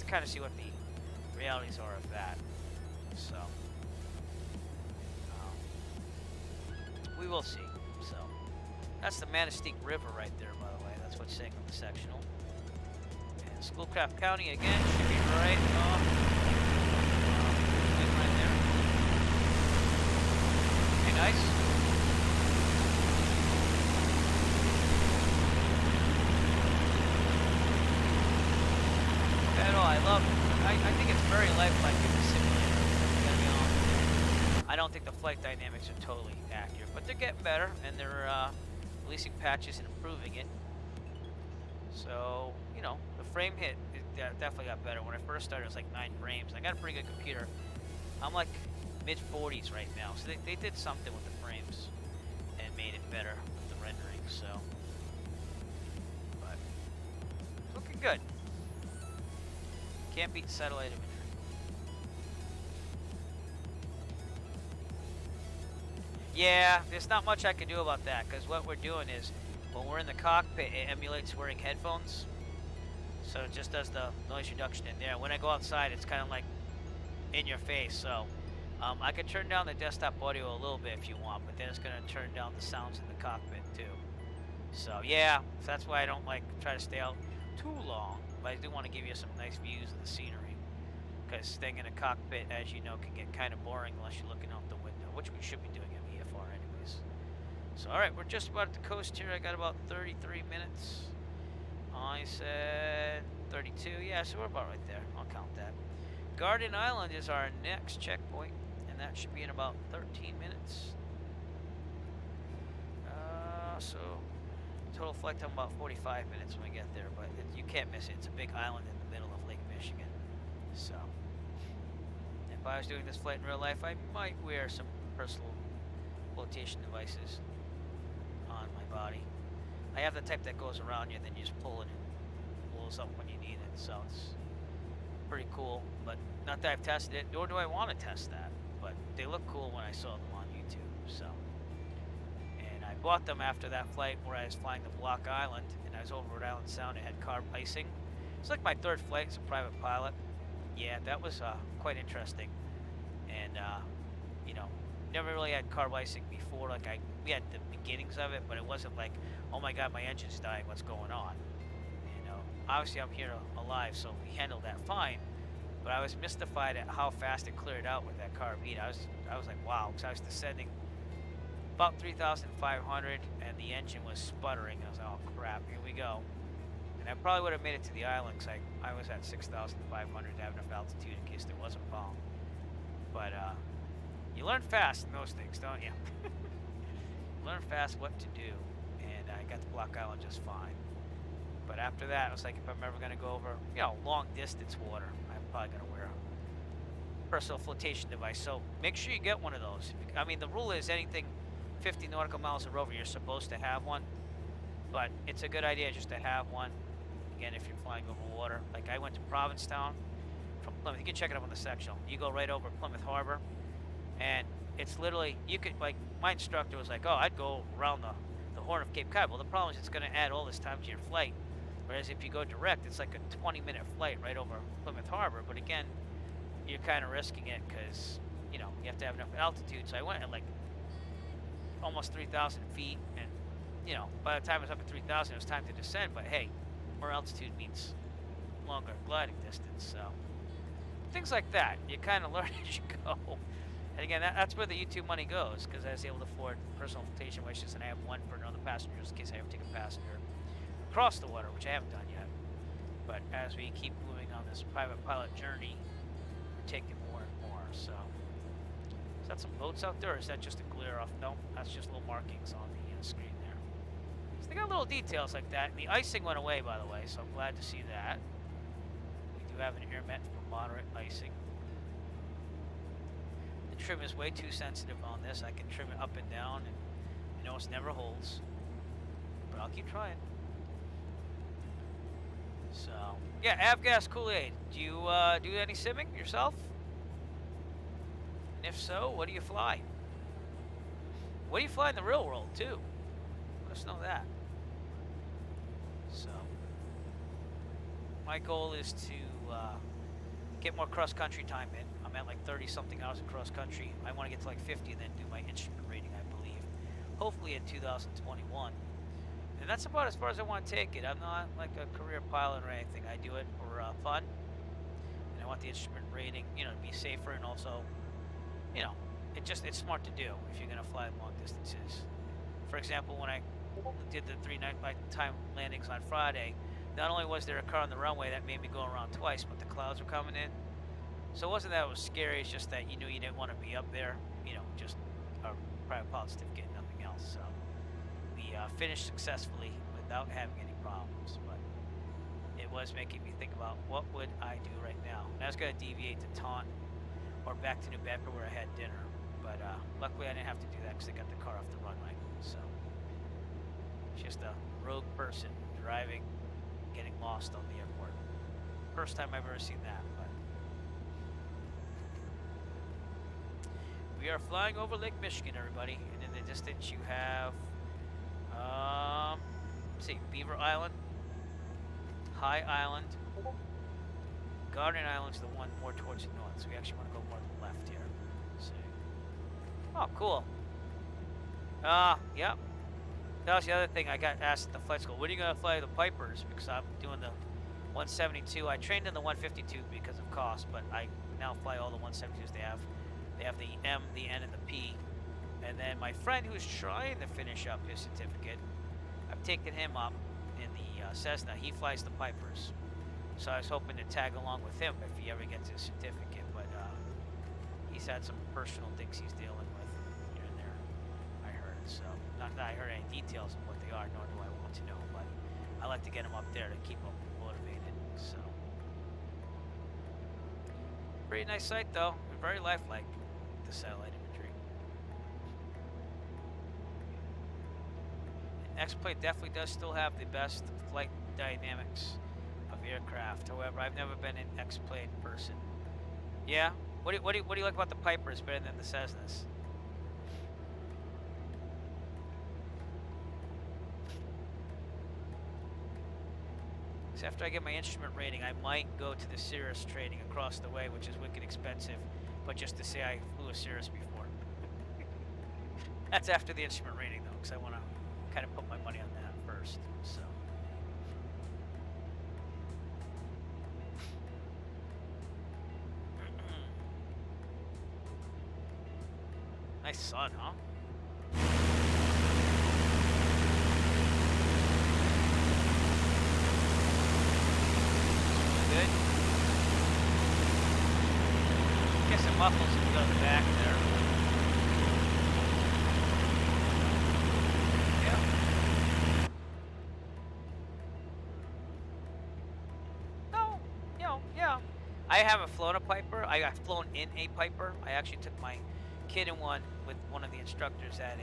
kind of see what the realities are of that. So we will see. So that's the Manistee River right there, by the way. That's what's saying on the sectional. And Schoolcraft County again should be right off. Right there. Okay, nice. I think it's very lifelike in the simulator. To be honest. I don't think the flight dynamics are totally accurate, but they're getting better, and they're releasing patches and improving it. So, you know, the frame hit definitely got better. When I first started, it was like 9 frames. I got a pretty good computer. I'm like mid-40s right now, so they did something with the frames and made it better with the rendering. So, but looking good. Can't beat satellite imagery. Yeah, there's not much I can do about that, because what we're doing is, when we're in the cockpit, it emulates wearing headphones. So it just does the noise reduction in there. When I go outside, it's kind of like in your face. So I could turn down the desktop audio a little bit if you want, but then it's going to turn down the sounds in the cockpit too. So yeah, so that's why I don't like try to stay out too long, but I do want to give you some nice views of the scenery, because staying in a cockpit, as you know, can get kind of boring unless you're looking out the window, which we should be doing in VFR anyways. So all right, we're just about at the coast here. I got about 33 minutes. I said 32. Yeah, so we're about right there. I'll count that. Garden Island is our next checkpoint, and that should be in about 13 minutes. So total flight time about 45 minutes when we get there, but you can't miss it. It's a big island in the middle of Lake Michigan. So if I was doing this flight in real life, I might wear some personal flotation devices on my body. I have the type that goes around you, then you just pull it and it blows up when you need it. So it's pretty cool, but not that I've tested it, nor do I want to test that. But they look cool when I saw them on YouTube. So, and I bought them after that flight where I was flying to Block Island, and I was over at Island Sound. It had carb icing. It's like my third flight as a private pilot. Yeah, that was quite interesting, and you know, never really had carb icing before. Like we had the beginnings of it, but it wasn't like, oh my God, my engine's dying, what's going on? You know, obviously I'm here alive, so we handled that fine. But I was mystified at how fast it cleared out with that carb heat. I was like, wow, because I was descending about 3,500, and the engine was sputtering. I was like, oh crap, here we go. And I probably would have made it to the island because I was at 6,500 to have enough altitude in case there was a problem. But you learn fast in those things, don't you? Learn fast what to do, and I got to Block Island just fine. But after that, I was like, if I'm ever going to go over, you know, long distance water, I'm probably going to wear a personal flotation device. So make sure you get one of those. I mean, the rule is anything 50 nautical miles or over, you're supposed to have one. But it's a good idea just to have one. Again, if you're flying over water. Like I went to Provincetown from Plymouth. You can check it up on the sectional. You go right over Plymouth Harbor, and it's literally, you could, like, my instructor was like, oh, I'd go around the Horn of Cape Cod. Well, the problem is it's going to add all this time to your flight. Whereas if you go direct, it's like a 20-minute flight right over Plymouth Harbor. But again, you're kind of risking it because, you know, you have to have enough altitude. So I went at like almost 3,000 feet, and, you know, by the time I was up at 3,000, it was time to descend. But hey, more altitude means longer gliding distance. So things like that, you kind of learn as you go. And again, that's where the YouTube money goes, because I was able to afford personal flotation wishes, and I have one for another passenger in case I ever take a passenger across the water, which I haven't done yet. But as we keep moving on this private pilot journey, we're taking more and more. So is that some boats out there, or is that just a glare off? No, that's just little markings on the screen there. So they got little details like that. And the icing went away, by the way, so I'm glad to see that. We do have an air vent for moderate icing. The trim is way too sensitive on this. I can trim it up and down, and you know it never holds. But I'll keep trying. So yeah, Avgas Kool-Aid. Do you do any simming yourself? And if so, what do you fly? What do you fly in the real world too? Let us know that. So my goal is to get more cross-country time in. I'm at like 30-something hours in cross-country. I want to get to like 50 and then do my instrument rating, I believe. Hopefully in 2021. And that's about as far as I want to take it. I'm not like a career pilot or anything. I do it for fun. And I want the instrument rating, you know, to be safer, and also, you know, it's smart to do if you're going to fly long distances. For example, when I did the 3 nighttime landings on Friday, not only was there a car on the runway that made me go around twice, but the clouds were coming in. So it wasn't that it was scary, it's just that you knew you didn't want to be up there, you know, just a private pilot certificate, nothing else. So we finished successfully without having any problems, but it was making me think about what would I do right now. And I was going to deviate to Taunton or back to New Bedford where I had dinner, but luckily I didn't have to do that because I got the car off the runway. So just a rogue person driving, getting lost on the airport. First time I've ever seen that. But we are flying over Lake Michigan, everybody, and in the distance you have let's see, Beaver Island, High Island, Garden Island's the one more towards the north, so we actually want to go more to the left here. Let's see. Oh, cool. Yep. That was the other thing I got asked at the flight school. When are you going to fly the Pipers? Because I'm doing the 172. I trained in the 152 because of cost, but I now fly all the 172s they have. They have the M, the N, and the P. And then my friend who's trying to finish up his certificate, I've taken him up in the Cessna. He flies the Pipers. So I was hoping to tag along with him if he ever gets his certificate, but he's had some personal things he's dealing with here and there, I heard. So, not that I heard any details of what they are, nor do I want to know, but I like to get him up there to keep him motivated, so. Pretty nice sight though, very lifelike, the satellite imagery. And X-Plane definitely does still have the best flight dynamics of aircraft. However, I've never been an X-Plane person. Yeah? What do you like about the Pipers better than the Cessnas? So after I get my instrument rating, I might go to the Cirrus training across the way, which is wicked expensive, but just to say I flew a Cirrus before. That's after the instrument rating though, because I want to kind of put my money on that first, so. Nice sun, huh? Good. Guess it muffles if you go to the back there. Yeah. No, yeah. I haven't flown a Piper. I got flown in a Piper. I actually took my kid in one with one of the instructors at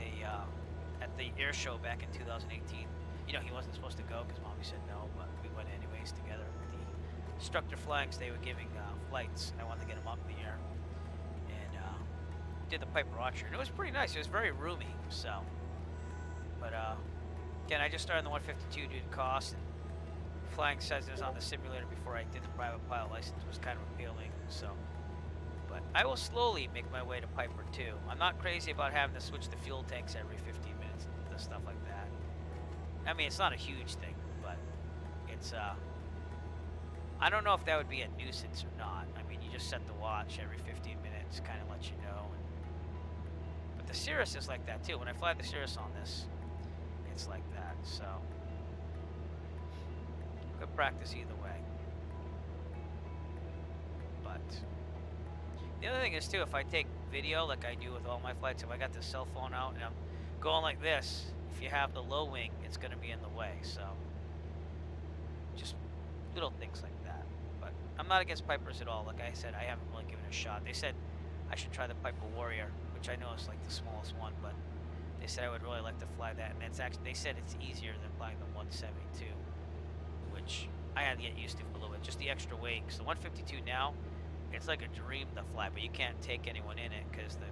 the air show back in 2018. You know, he wasn't supposed to go because mommy said no, but we went anyways together. The instructor flying, they were giving flights. I wanted to get him up in the air, and did the Piper Archer, and it was pretty nice. It was very roomy, so. But again, I just started on the 152 due to cost, and flying Cessnas on the simulator before I did the private pilot license was kind of appealing, so. But I will slowly make my way to Piper 2. I'm not crazy about having to switch the fuel tanks every 15 minutes and stuff like that. I mean, it's not a huge thing, but it's, I don't know if that would be a nuisance or not. I mean, you just set the watch every 15 minutes, kind of let you know. But the Cirrus is like that too. When I fly the Cirrus on this, it's like that, so. Good practice either way. But the other thing is too, if I take video like I do with all my flights, if I got the cell phone out and I'm going like this, if you have the low wing, it's going to be in the way. So just little things like that. But I'm not against Pipers at all. Like I said, I haven't really given it a shot. They said I should try the Piper Warrior, which I know is like the smallest one, but they said I would really like to fly that. And it's actually, they said it's easier than flying the 172, which I had to get used to for a little bit. Just the extra weight, because the 152 now, it's like a dream to fly, but you can't take anyone in it because the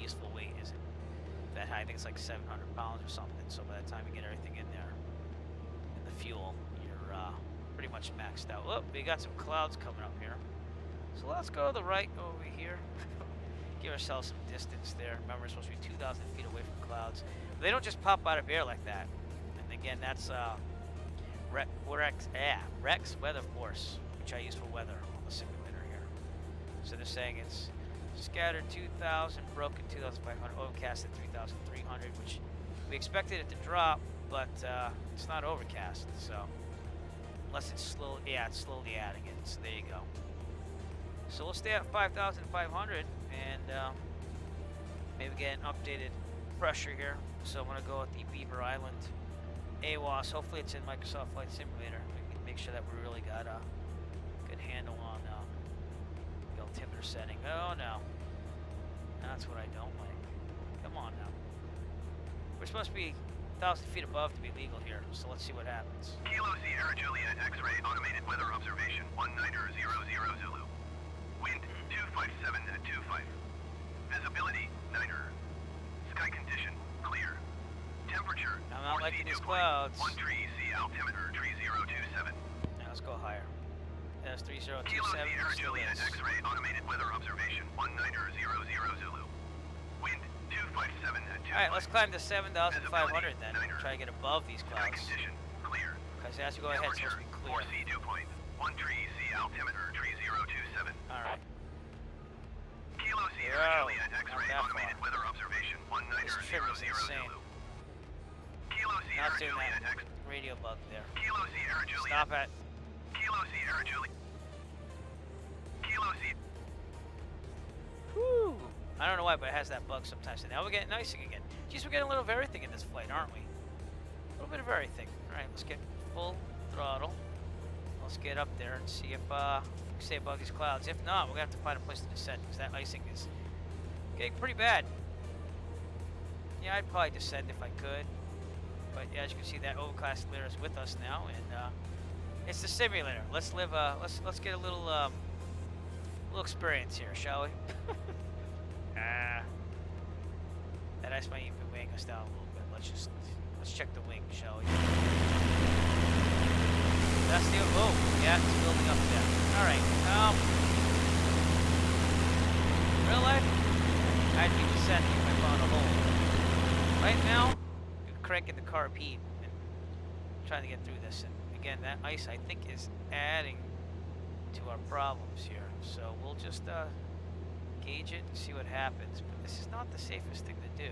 useful weight isn't that high. I think it's like 700 pounds or something. So by the time you get everything in there and the fuel, you're pretty much maxed out. Oh, we got some clouds coming up here. So let's go to the right over here. Give ourselves some distance there. Remember, we're supposed to be 2,000 feet away from clouds. But they don't just pop out of air like that. And again, that's Rex Weather Force, which I use for weather on the simulator here. So they're saying it's scattered 2,000, broken 2,500, overcast at 3,300, which we expected it to drop, but it's not overcast. So unless it's slow, yeah, it's slowly adding it. So there you go. So we'll stay at 5,500 and maybe get an updated pressure here. So I'm gonna go with the Beaver Island AWAS. Hopefully it's in Microsoft Flight Simulator. We can make sure that we really got a good handle on the altimeter setting. Oh no, that's what I don't like. Come on now. We're supposed to be 1,000 feet above to be legal here. So let's see what happens. Kilo Sierra Juliet X-ray automated weather observation 1900 Zulu. Wind 257 at 25. Visibility 9er. Sky condition clear. Temperature. I'm not liking these clouds. 1 tree, see altimeter tree 027. Now let's go higher. test 3027. Kilo Sierra Still Juliet is. X-ray automated weather observation 1900 Zulu. Wind 257 at 2. All right, let's climb to 7,500 then. Try to get above these Sky clouds. condition clear. Because as you go ahead, it's supposed to be clear. 4C dew point. 1 tree C altimeter tree 027. All right. Kilo Sierra Whoa, Juliet not X-ray that automated far. weather observation 1900 This trim is insane. Zulu. Kilo Not Sierra doing Juliet that X. radio bug there. Kilo Sierra Juliet. Stop it. Kilo Sierra Juliet. Kilo Sierra. Whew. I don't know why, but it has that bug sometimes. And now we're getting icing again. Geez, we're getting a little of everything in this flight, aren't we? A little bit of everything. All right, let's get full throttle. Let's get up there and see if we can stay above these clouds. If not, we're gonna have to find a place to descend because that icing is getting pretty bad. Yeah, I'd probably descend if I could. But yeah, as you can see, that overcast layer is with us now, and it's the simulator. Let's live. Let's get a little experience here, shall we? That ice might even be weighing us down a little bit. Let's check the wing, shall we? That's the yeah, it's building up there. All right. Real life, I'd be descending if I found a hole. Right now, I'm cranking the carb and trying to get through this. And again, that ice I think is adding to our problems here. So we'll just gauge it and see what happens. But this is not the safest thing to do.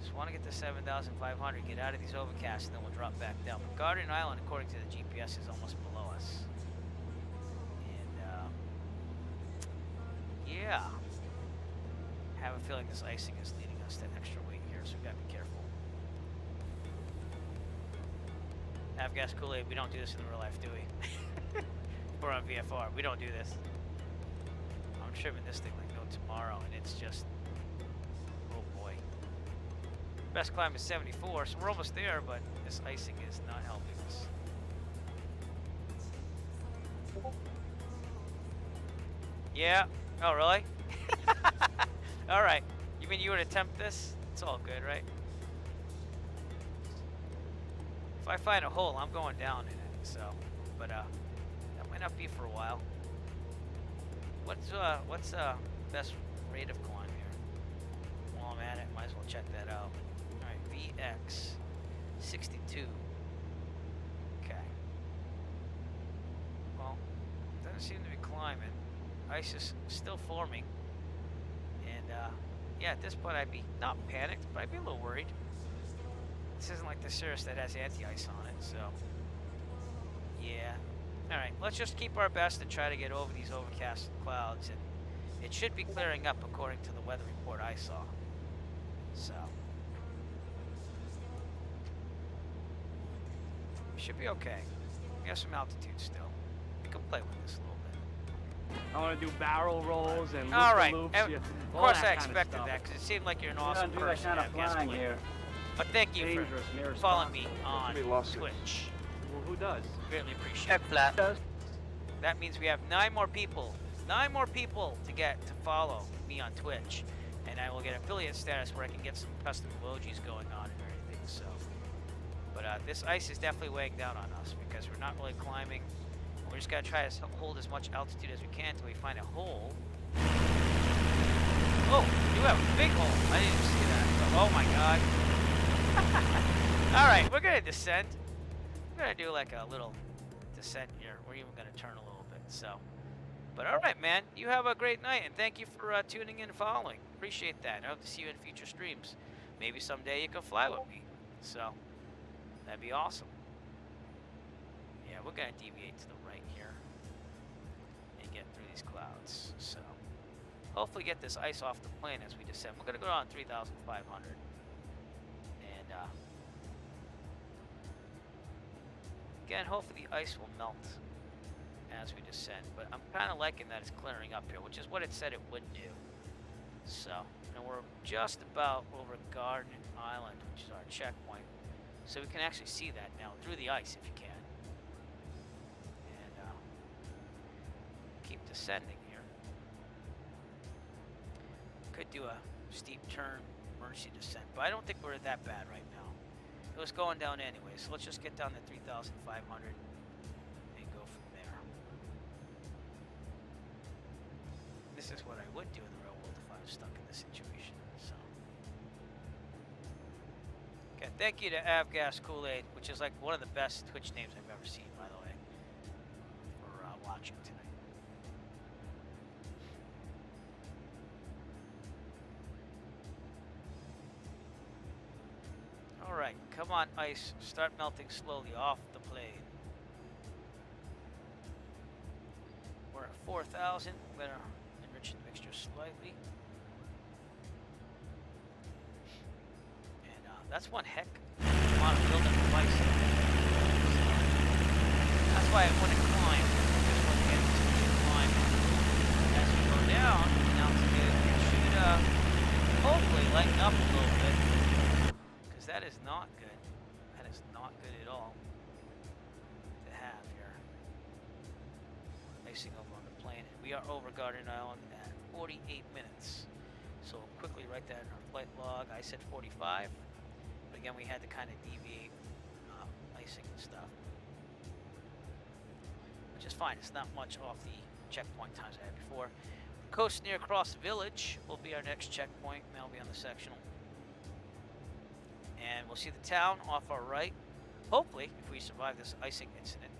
Just want to get to 7,500, get out of these overcasts, and then we'll drop back down. But Guardian Island, according to the GPS, is almost below us. And yeah, I have a feeling this icing is leading us to extra weight here, so we gotta be careful. Avgas Kool-Aid, we don't do this in real life, do we? We're on VFR, we don't do this. I'm trimming this thing like no tomorrow, and it's just, oh boy. Best climb is 74, so we're almost there, but this icing is not helping us. Yeah? Oh, really? Alright. You mean you would attempt this? It's all good, right? If I find a hole, I'm going down in it, so. But, that might not be for a while. What's best rate of climb here? While I'm at it, might as well check that out. Alright, VX 62. Okay. Well, doesn't seem to be climbing. Ice is still forming. And yeah, at this point I'd be not panicked, but I'd be a little worried. This isn't like the Cirrus that has anti-ice on it, so yeah. Alright, let's just keep our best and try to get over these overcast clouds, and it should be clearing up according to the weather report I saw. So should be okay. We have some altitude still. We can play with this a little bit. I want to do barrel rolls and all right. loops. And Yeah, of all course that I kind of expected stuff. that because it seemed like you're an We awesome don't do that person. kind of to have guest flying play. here. But thank you Dangerous and for following me irresponsible. on Somebody lost it. Twitch. Well, who does? Greatly appreciate it. Does That means we have 9 more people to get to follow me on Twitch, and I will get affiliate status where I can get some custom emojis going on and everything. So, but this ice is definitely weighing down on us because we're not really climbing. We're just gotta try to hold as much altitude as we can until we find a hole. Oh, you have a big hole. I didn't even see that. Oh my god. All right, we're gonna descend. We're gonna do like a little descent here. We're even gonna turn a little bit. So, but all right, man. You have a great night, and thank you for tuning in and following. Appreciate that. I hope to see you in future streams. Maybe someday you can fly with me. So, that'd be awesome. Yeah, we're gonna deviate to the right here and get through these clouds. So, hopefully get this ice off the plane as we descend. We're gonna go on 3,500, and again, hopefully the ice will melt as we descend. But I'm kind of liking that it's clearing up here, which is what it said it would do. So, and we're just about over Garden Island, which is our checkpoint. So we can actually see that now through the ice if you can. And keep descending here. Could do a steep turn, emergency descent, but I don't think we're that bad right now. it was going down anyway. So let's just get down to 3,500 and go from there. This is what I would do in the real world if I was stuck in this situation. So, okay, thank you to Avgas Kool-Aid, which is like one of the best Twitch names I've ever seen, by the way, for watching tonight. All right, come on, ice. Start melting slowly off the plane. We're at 4,000. I'm gonna enrich the mixture slightly. And that's one heck of a lot of buildup of ice. That's why I wouldn't climb. I just want to get too much climb. As we go down, altitude, it should hopefully lighten up a little bit. Because that is not good. That is not good at all to have here. Icing over on the plane. And we are over Garden Island at 48 minutes. So we'll quickly write that in our flight log. I said 45. But again, we had to kind of deviate icing and stuff. Which is fine. It's not much off the checkpoint times I had before. Coast near Cross Village will be our next checkpoint. And that'll be on the sectional. And we'll see the town off our right. Hopefully, if we survive this icing incident.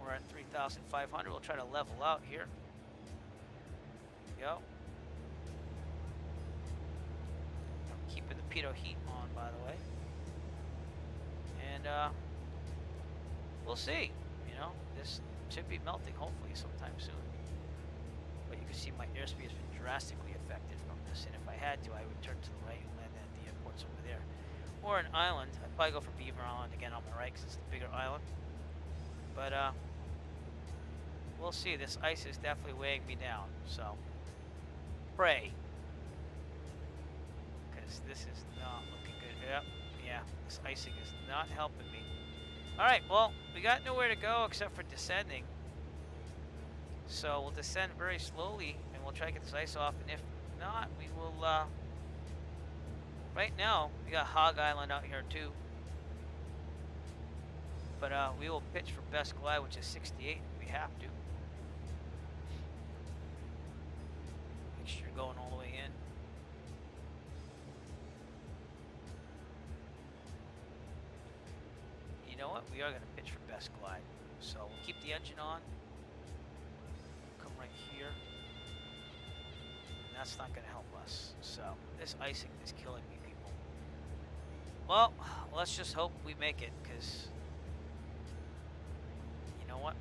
We're at 3,500. We'll try to level out here. There we go. I'm keeping the pitot heat on, by the way. And we'll see. You know, this should be melting hopefully sometime soon. But you can see my airspeed has been drastically affected from this. And if I had to, I would turn to the right and land at the airports over there. Or an island. I'd probably go for Beaver Island again on my right because it's the bigger island. But we'll see. This ice is definitely weighing me down. So pray, because this is not looking good. Yep, yeah, this icing is not helping me. All right, well, we got nowhere to go except for descending. So we'll descend very slowly, and we'll try to get this ice off. And if not, we will. Right now, we got Hog Island out here too. But we will pitch for best glide, which is 68 if we have to. Make sure you're going all the way in. You know what? We are going to pitch for best glide. So we'll keep the engine on. Come right here. And that's not going to help us. So this icing is killing me, people. Well, let's just hope we make it, because you know what?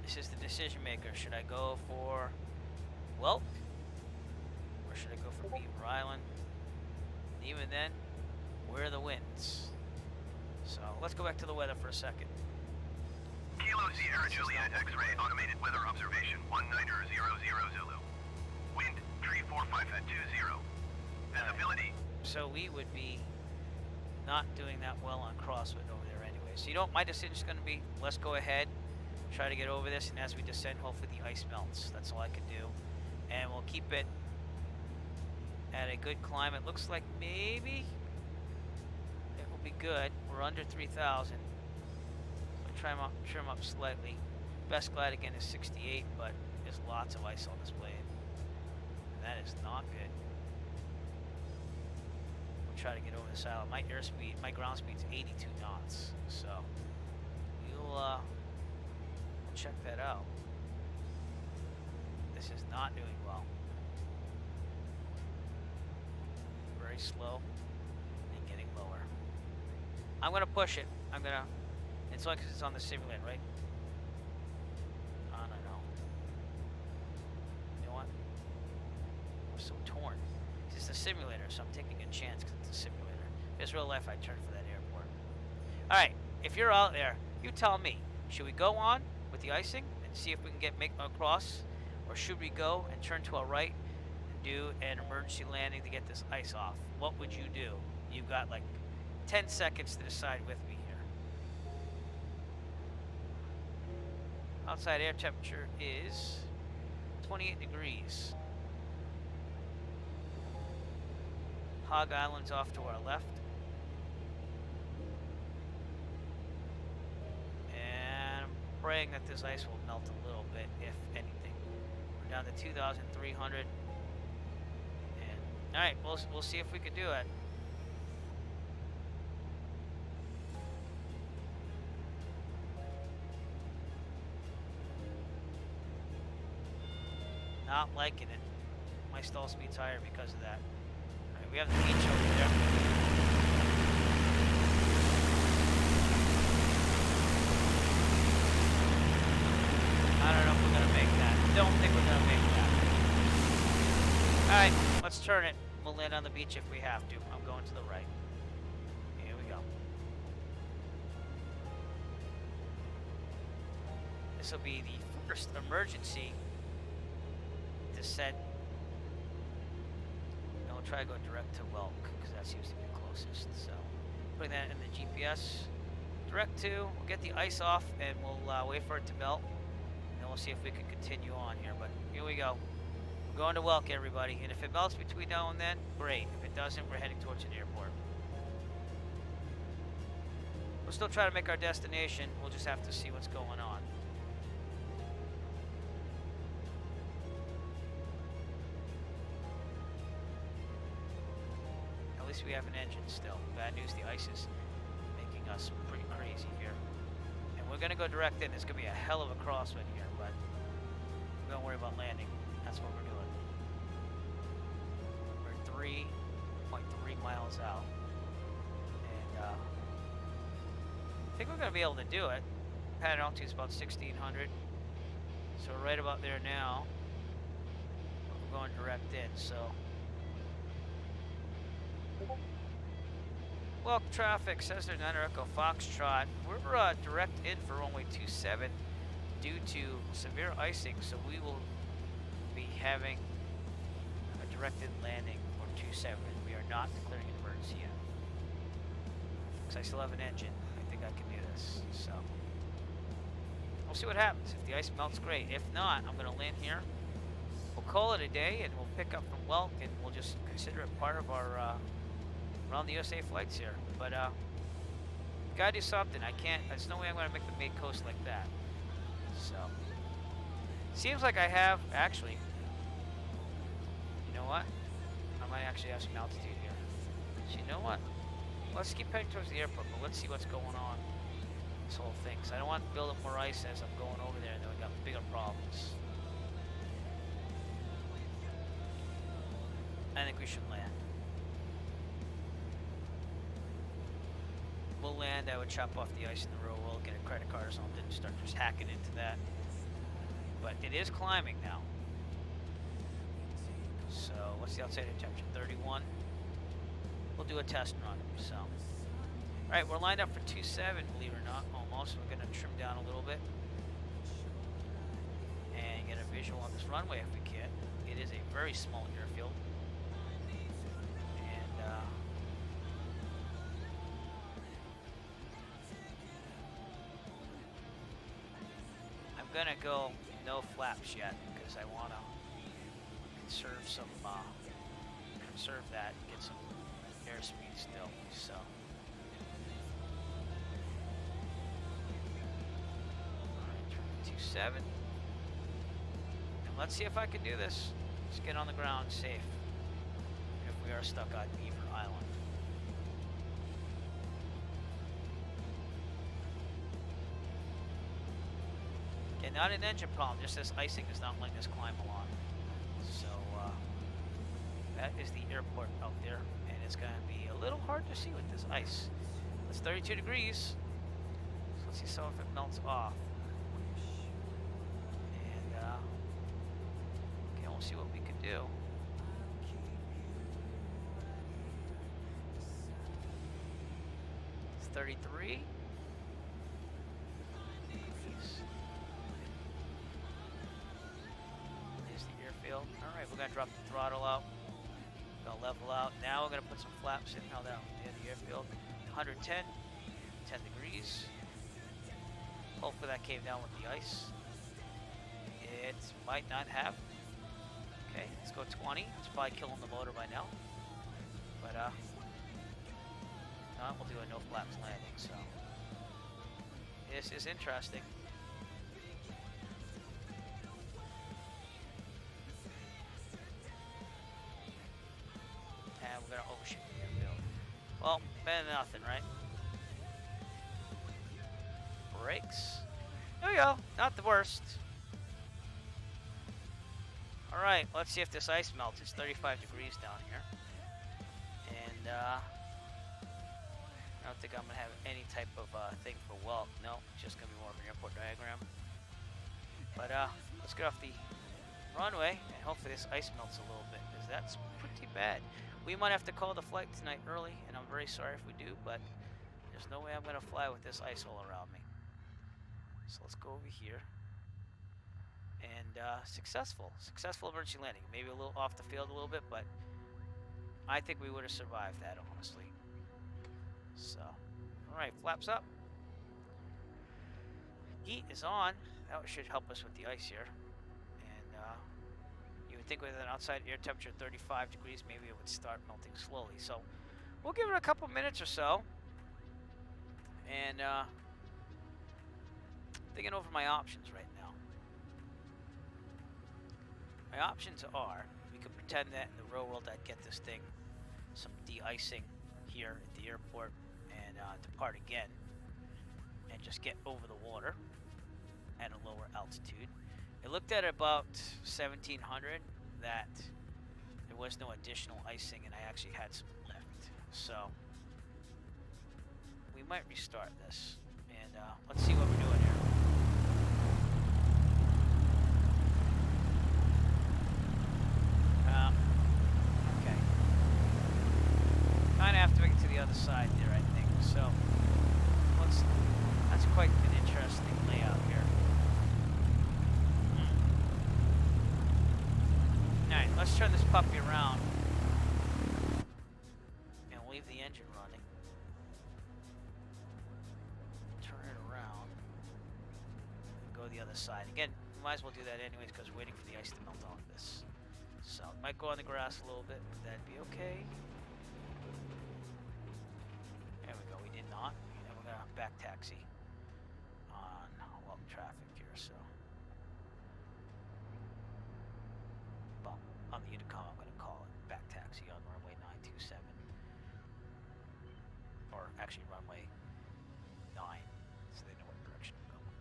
This is the decision maker. Should I go for Whelp? Or should I go for Beaver Island? And even then, where are the winds? So let's go back to the weather for a second. Kilo Sierra Juliet X-ray automated weather observation 1900 Zulu. Wind tree 45 at 20. Visibility. So we would be not doing that well on crosswind over there anyway. So you know what my decision is going to be? Let's go ahead, try to get over this, and as we descend, hopefully the ice melts. That's all I can do. And we'll keep it at a good climb. It looks like maybe it will be good. We're under 3,000. So trim up slightly. Best glide again is 68, but there's lots of ice on this blade. And that is not good. We'll try to get over this island. My airspeed, my ground speed is 82 knots. So we'll check that out. This is not doing well. Very slow and getting lower. I'm gonna push it. It's only because it's on the simulator, right? I don't know. You know what? I'm so torn. It's a simulator, so I'm taking a chance because it's a simulator. If it's real life, I'd turn for that airport. All right, if you're out there, you tell me. Should we go on with the icing and see if we can make across, or should we go and turn to our right and do an emergency landing to get this ice off? What would you do? You've got like 10 seconds to decide with me here. Outside air temperature is 28 degrees. Hog Island's off to our left. And I'm praying that this ice will melt a little bit, if anything. We're down to 2,300. And all right, we'll see if we can do it. Not liking it. My stall speed's higher because of that. All right, we have the beach over there. I don't know if we're gonna make that. Don't think we're gonna make that. All right, let's turn it. We'll land on the beach if we have to. I'm going to the right. Here we go. This will be the first emergency descent. And we'll try to go direct to Welk because that seems to be the closest. So putting that in the GPS. Direct to, we'll get the ice off and we'll wait for it to melt. And then we'll see if we can continue on here. But here we go. We're going to Welk, everybody. And if it melts between now and then, great. If it doesn't, we're heading towards an airport. We'll still try to make our destination. We'll just have to see what's going on. At least we have an engine still. Bad news, the ice is making us pretty crazy here. And we're going to go direct in. It's going to be a hell of a crosswind here, but don't worry about landing. That's what we're doing. We're 3.3 miles out. And I think we're going to be able to do it. Pad altitude is about 1,600. So we're right about there now. We're going direct in, so. Welk traffic, Cessna 9 Echo Foxtrot. We're direct in for runway 27 due to severe icing, so we will be having a directed landing for 27. We are not declaring an emergency yet. Because I still have an engine. I think I can do this. So we'll see what happens. If the ice melts, great. If not, I'm going to land here. We'll call it a day and we'll pick up from Welk and we'll just consider it part of our around the USA flights here. But gotta do something. I can't, there's no way I'm gonna make the mid coast like that. So seems like I have actually, you know what? I might actually have some altitude here. So you know what? Let's keep heading towards the airport, but let's see what's going on this whole thing. Cause I don't want to build up more ice as I'm going over there and then we got bigger problems. I think we should land. We'll land, I would chop off the ice in the road, we'll get a credit card or something, start just hacking into that. But it is climbing now. So, what's the outside temperature? 31. We'll do a test run, so. Alright, we're lined up for 2.7, believe it or not, almost. We're gonna trim down a little bit. And get a visual on this runway if we can. It is a very small airfield. And, I'm gonna go no flaps yet because I want to conserve some, conserve that, get some airspeed still. So, alright, 27, and let's see if I can do this. Let's get on the ground safe. If we are stuck on Beaver Island. Not an engine problem, just this icing is not letting us climb along. So that is the airport out there, and it's going to be a little hard to see with this ice. It's 32 degrees, so let's see if it melts off. And okay, we'll see what we can do. It's 33. Alright, we're going to drop the throttle out. We're going to level out. Now we're going to put some flaps in. Held out near the airfield. 110. 10 degrees. Hopefully that came down with the ice. It might not have. Okay, let's go 20. It's probably killing the motor by now. But we'll do a no flaps landing. So this is interesting. And we're gonna overshoot the airfield. Well, better than nothing, right? Brakes. There we go. Not the worst. All right, let's see if this ice melts. It's 35 degrees down here. And I don't think I'm gonna have any type of thing for weld. No, it's just gonna be more of an airport diagram. But let's get off the runway and hopefully this ice melts a little bit, because that's pretty bad. We might have to call the flight tonight early, and I'm very sorry if we do, but there's no way I'm gonna fly with this ice all around me. So let's go over here. And successful emergency landing. Maybe a little off the field a little bit, but I think we would have survived that, honestly. So, all right, flaps up. Heat is on. That should help us with the ice here. And you would think with an outside air temperature of 35 degrees, maybe it would start melting slowly. So we'll give it a couple minutes or so. And thinking over my options right now. My options are, we could pretend that in the real world I'd get this thing some de-icing here at the airport and depart again and just get over the water at a lower altitude. It looked at about 1700 that there was no additional icing and I actually had some left. So we might restart this and let's see what we're doing here. Okay. Kind of have to make it to the other side there, I think. So that's quite an interesting layout here. Alright, let's turn this puppy around and leave the engine running. Turn it around and go the other side. Again, we might as well do that anyways because we're waiting for the ice to melt off this. So it might go on the grass a little bit, but that'd be okay. There we go, we did not. And we're gonna back taxi on traffic here, so. Well, on the intercom, I'm gonna call it back taxi on runway 927. Or actually runway 9, so they know what direction we're going.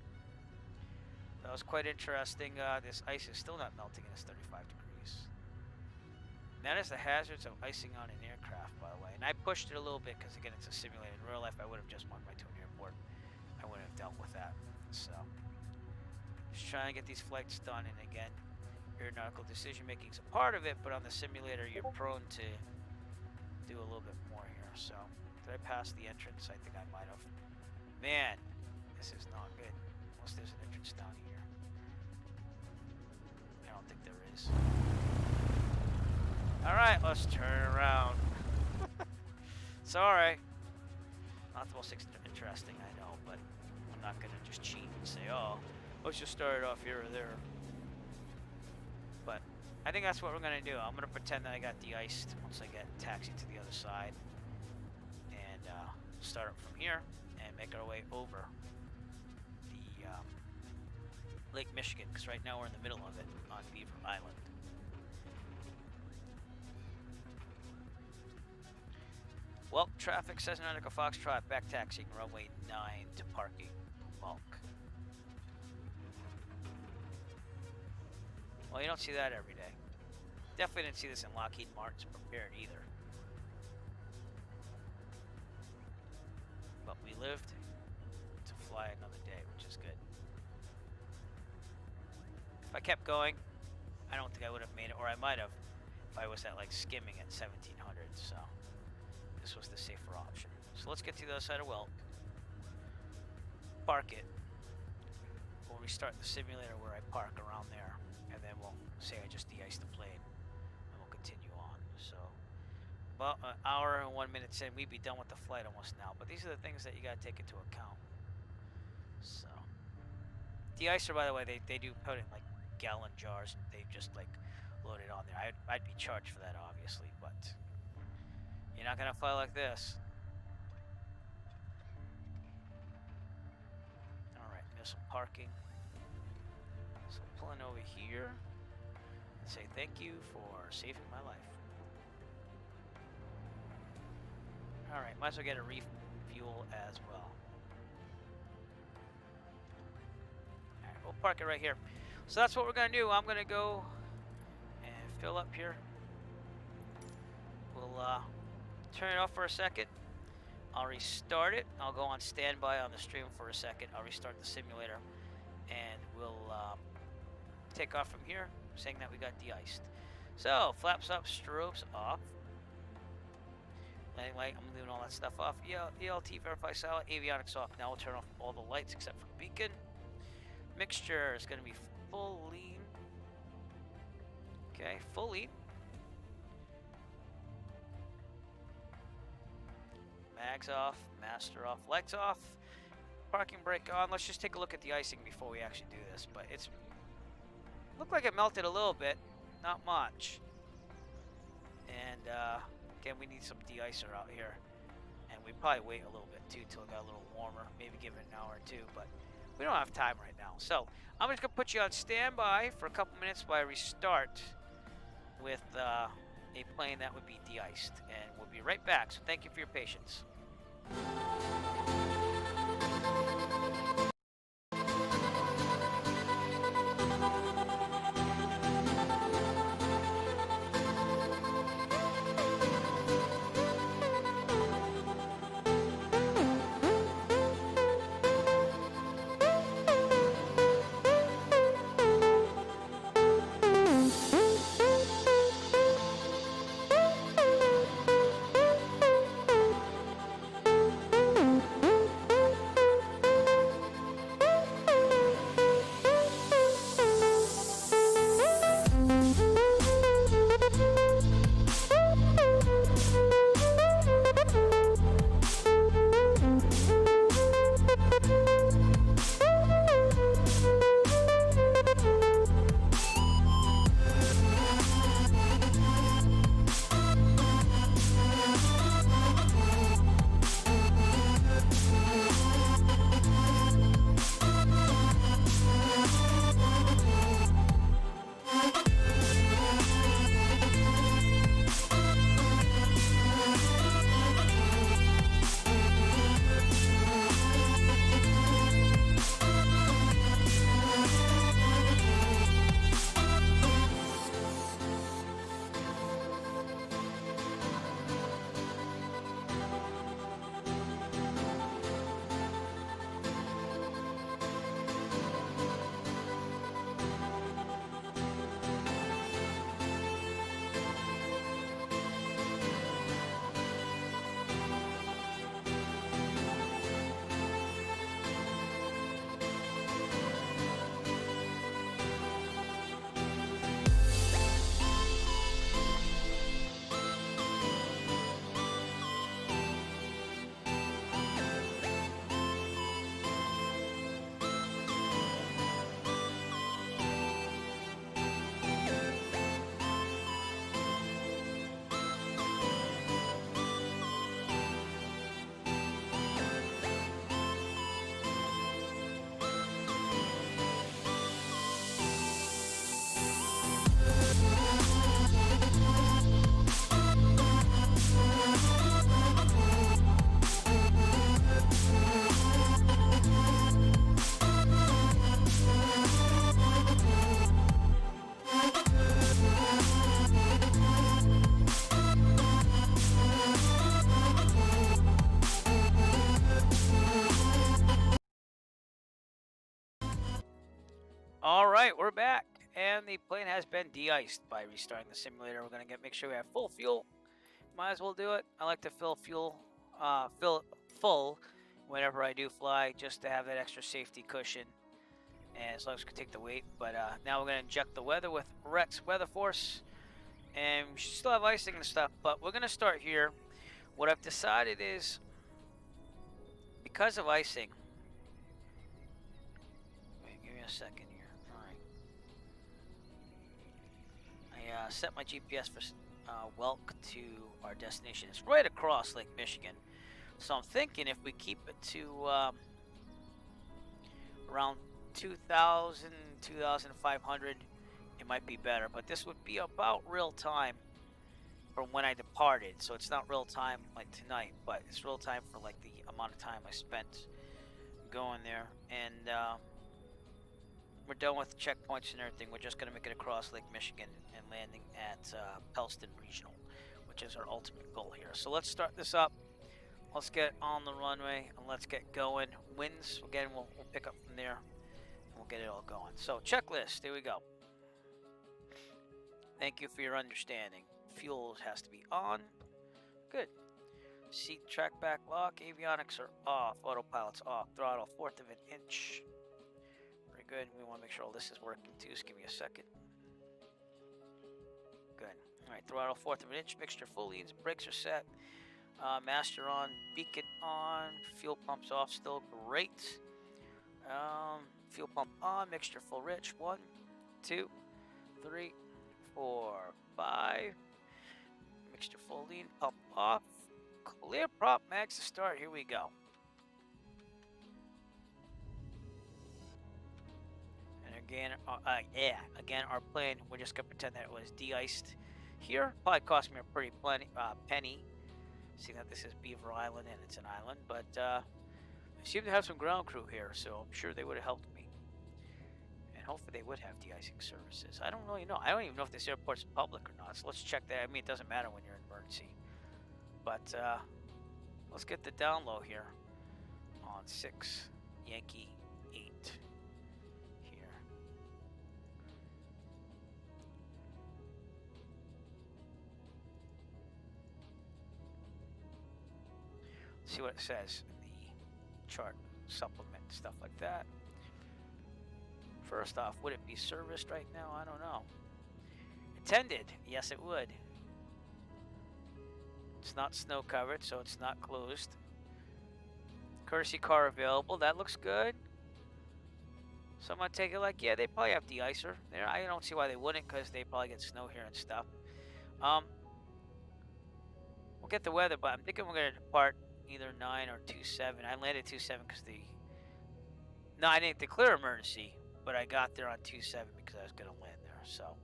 That was quite interesting. This ice is still not melting and it's 35 degrees. That is the hazards of icing on an aircraft, by the way. And I pushed it a little bit because, again, it's a simulator. In real life, I would have just won my to an airport. I wouldn't have dealt with that. So, just trying to get these flights done. And again, aeronautical decision making is a part of it, but on the simulator, you're prone to do a little bit more here. So, did I pass the entrance? I think I might have. Man, this is not good. Unless there's an entrance down here. I don't think there is. Alright, let's turn around. Sorry. Not the most interesting, I know, but I'm not going to just cheat and say, oh, let's just start it off here or there. But I think that's what we're going to do. I'm going to pretend that I got de-iced once I get taxied to the other side. And start up from here and make our way over the Lake Michigan, because right now we're in the middle of it on Beaver Island. Well, traffic, Cessna Echo Foxtrot, back taxiing runway 9 to parking bulk. Well, you don't see that every day. Definitely didn't see this in Lockheed Martin's Prepared either. But we lived to fly another day, which is good. If I kept going, I don't think I would have made it, or I might have if I was at like skimming at 1700, so. This was the safer option. So let's get to the other side of Welk. Park it. We'll restart the simulator where I park around there. And then we'll say I just de-iced the plane. And we'll continue on. So about an hour and 1 minute in, we'd be done with the flight almost now. But these are the things that you gotta take into account. So de-icer, by the way, they do put it in like gallon jars and they just like load it on there. I'd be charged for that obviously, but You're not gonna fly like this. Alright, there's some parking. So pulling over here and say thank you for saving my life. Alright, might as well get a refuel as well. Alright, we'll park it right here. So that's what we're gonna do. I'm gonna go and fill up here. We'll turn it off for a second. I'll restart it. I'll go on standby on the stream for a second. I'll restart the simulator and we'll take off from here, saying that we got de-iced. So, flaps up, strobes off. Landing light, I'm leaving all that stuff off. ELT, verify silent, avionics off. Now we'll turn off all the lights except for the beacon. Mixture is going to be full lean. Okay, full lean. Mags off, master off, lights off. Parking brake on. Let's just take a look at the icing before we actually do this. But it's looked like it melted a little bit, not much. And again, we need some de-icer out here. And we probably wait a little bit too till it got a little warmer. Maybe give it an hour or two, but we don't have time right now. So I'm just gonna put you on standby for a couple minutes while I restart with a plane that would be de-iced. And we'll be right back. So thank you for your patience. All right, we're back, and the plane has been de-iced by restarting the simulator. We're gonna make sure we have full fuel. Might as well do it. I like to fill fuel, full whenever I do fly, just to have that extra safety cushion, and as long as we can take the weight. But now we're gonna inject the weather with Rex Weather Force, and we should still have icing and stuff. But we're gonna start here. What I've decided is, because of icing. Wait, give me a second here. All right. I set my GPS welk to our destination. It's right across Lake Michigan. So I'm thinking if we keep it to around 2,000, 2,500, it might be better. But this would be about real time from when I departed. So it's not real time like tonight, but it's real time for like the amount of time I spent going there. And we're done with the checkpoints and everything. We're just going to make it across Lake Michigan and landing at Pellston Regional, which is our ultimate goal here. So let's start this up. Let's get on the runway and let's get going. Winds, again, we'll pick up from there and we'll get it all going. So checklist, here we go. Thank you for your understanding. Fuel has to be on. Good. Seat track back lock. Avionics are off. Autopilot's off. Throttle 1/4 of an inch. Very good. We want to make sure all this is working too. Just give me a second. Good. All right. Throttle 1/4 of an inch. Mixture full leads. Brakes are set. Master on. Beacon on. Fuel pumps off. Still great. Fuel pump on. Mixture full rich. 1, 2, 3, 4, 5. Mixture full lean. Pump off. Clear prop max to start. Here we go. And again, again, our plane, we're just gonna pretend that it was de-iced here. Probably cost me a pretty penny. Seeing that this is Beaver Island and it's an island, but I seem to have some ground crew here, so I'm sure they would have helped me. And hopefully they would have de-icing services. I don't really know. I don't even know if this airport's public or not, so let's check that. I mean, it doesn't matter when you're in emergency. But let's get the down low here on 6 Yankee 8 here. See what it says in the chart supplement, stuff like that. First off, would it be serviced right now? I don't know. Attended, yes it would. It's not snow covered, so it's not closed. Courtesy car available. That looks good. Someone take it like, yeah, they probably have de-icer there. I don't see why they wouldn't, because they probably get snow here and stuff. We'll get the weather, but I'm thinking we're going to depart either 9 or 27. I landed 27 because no, I didn't declare emergency, but I got there on 27 because I was going to land there. So,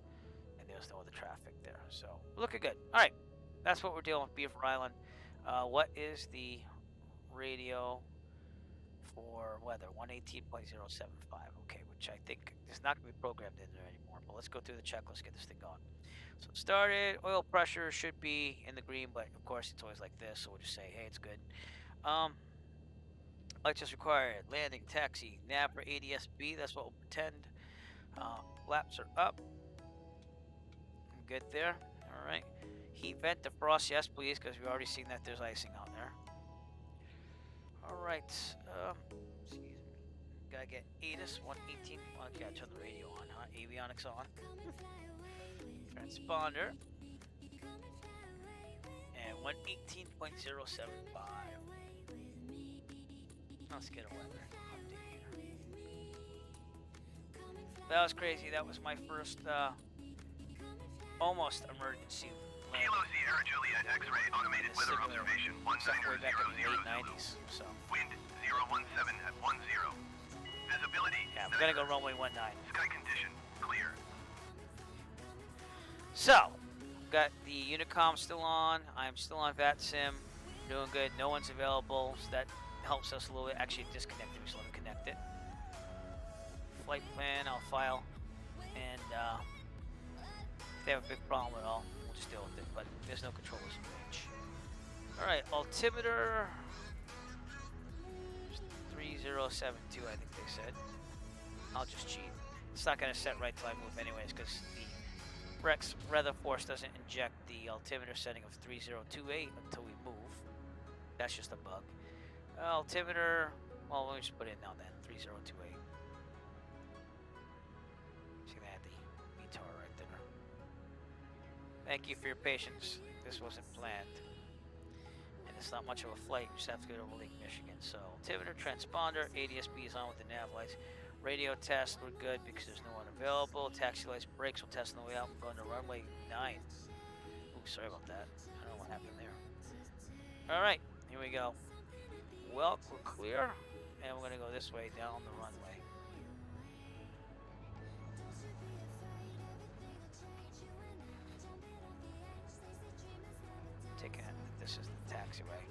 and there was no other traffic there. So, looking good. All right. That's what we're dealing with, Beaver Island. What is the radio for weather? 118.075. Okay, which I think is not going to be programmed in there anymore. But let's go through the checklist, get this thing going. So it started. Oil pressure should be in the green, but of course it's always like this. So we'll just say, hey, it's good. Lights is required. Landing, taxi, nav or ADS-B. That's what we'll pretend. Flaps are up. Good there. All right. Heat vent defrost, yes please, because we've already seen that there's icing out there. Alright, excuse me. Gotta get ATIS 118. Okay, I turn the radio on, huh? Avionics on. Transponder. And 118.075. Let's get a weather update here. That was crazy. That was my first almost emergency. Kilo Sierra Juliet X-ray automated weather observation 1900. So. Wind 017 at 10. Visibility. Yeah, we're gonna go runway 19. Sky condition clear. So, got the Unicom still on. I'm still on VATSIM. Doing good. No one's available, so that helps us a little bit. Actually, disconnected. So let me connect it. Flight plan. I'll file. And if they have a big problem at all, we'll just deal with it, but there's no controllers in range. Alright, altimeter 3072, I think they said. I'll just cheat. It's not going to set right till I move anyways, because the Rex weather force doesn't inject the altimeter setting of 3028 until we move. That's just a bug. Altimeter, well, let me just put it in now then, 3028. See, they had the VTOR right there. Thank you for your patience. This wasn't planned. And it's not much of a flight. We just have to go over Lake Michigan. So, altimeter, transponder, ADS-B is on with the nav lights. Radio test, we're good because there's no one available. Taxi lights, brakes, we'll test on the way out. We're going to runway 9. sorry about that. I don't know what happened there. All right, here we go. Well, we're clear, and we're gonna go this way down the runway. Taking it. This is the taxiway.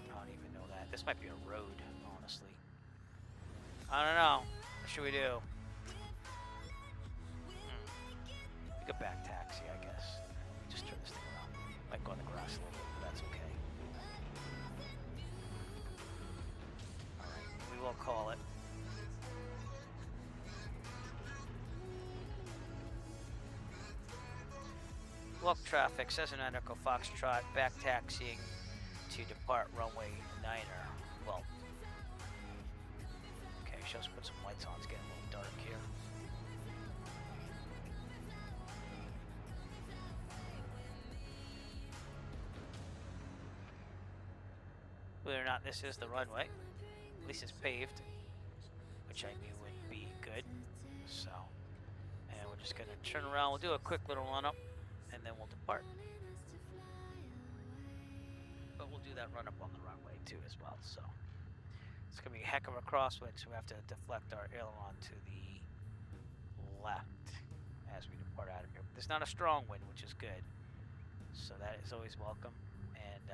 I don't even know that. This might be a road, honestly. I don't know. What should we do? We could back taxi, I guess. Just turn this thing around. Might go on the grass a little bit, but that's okay. Alright, we will call it. Look traffic, Cessna Echo Foxtrot, back taxiing to depart runway 9er. Well, okay, let's put some lights on. It's getting a little dark here. Whether or not this is the runway, at least it's paved, which I knew would be good. So, and we're just gonna turn around. We'll do a quick little run up, and then we'll depart. But we'll do that run up on the runway too as well. So it's gonna be a heck of a crosswind, so we have to deflect our aileron to the left as we depart out of here. But there's not a strong wind, which is good. So that is always welcome. And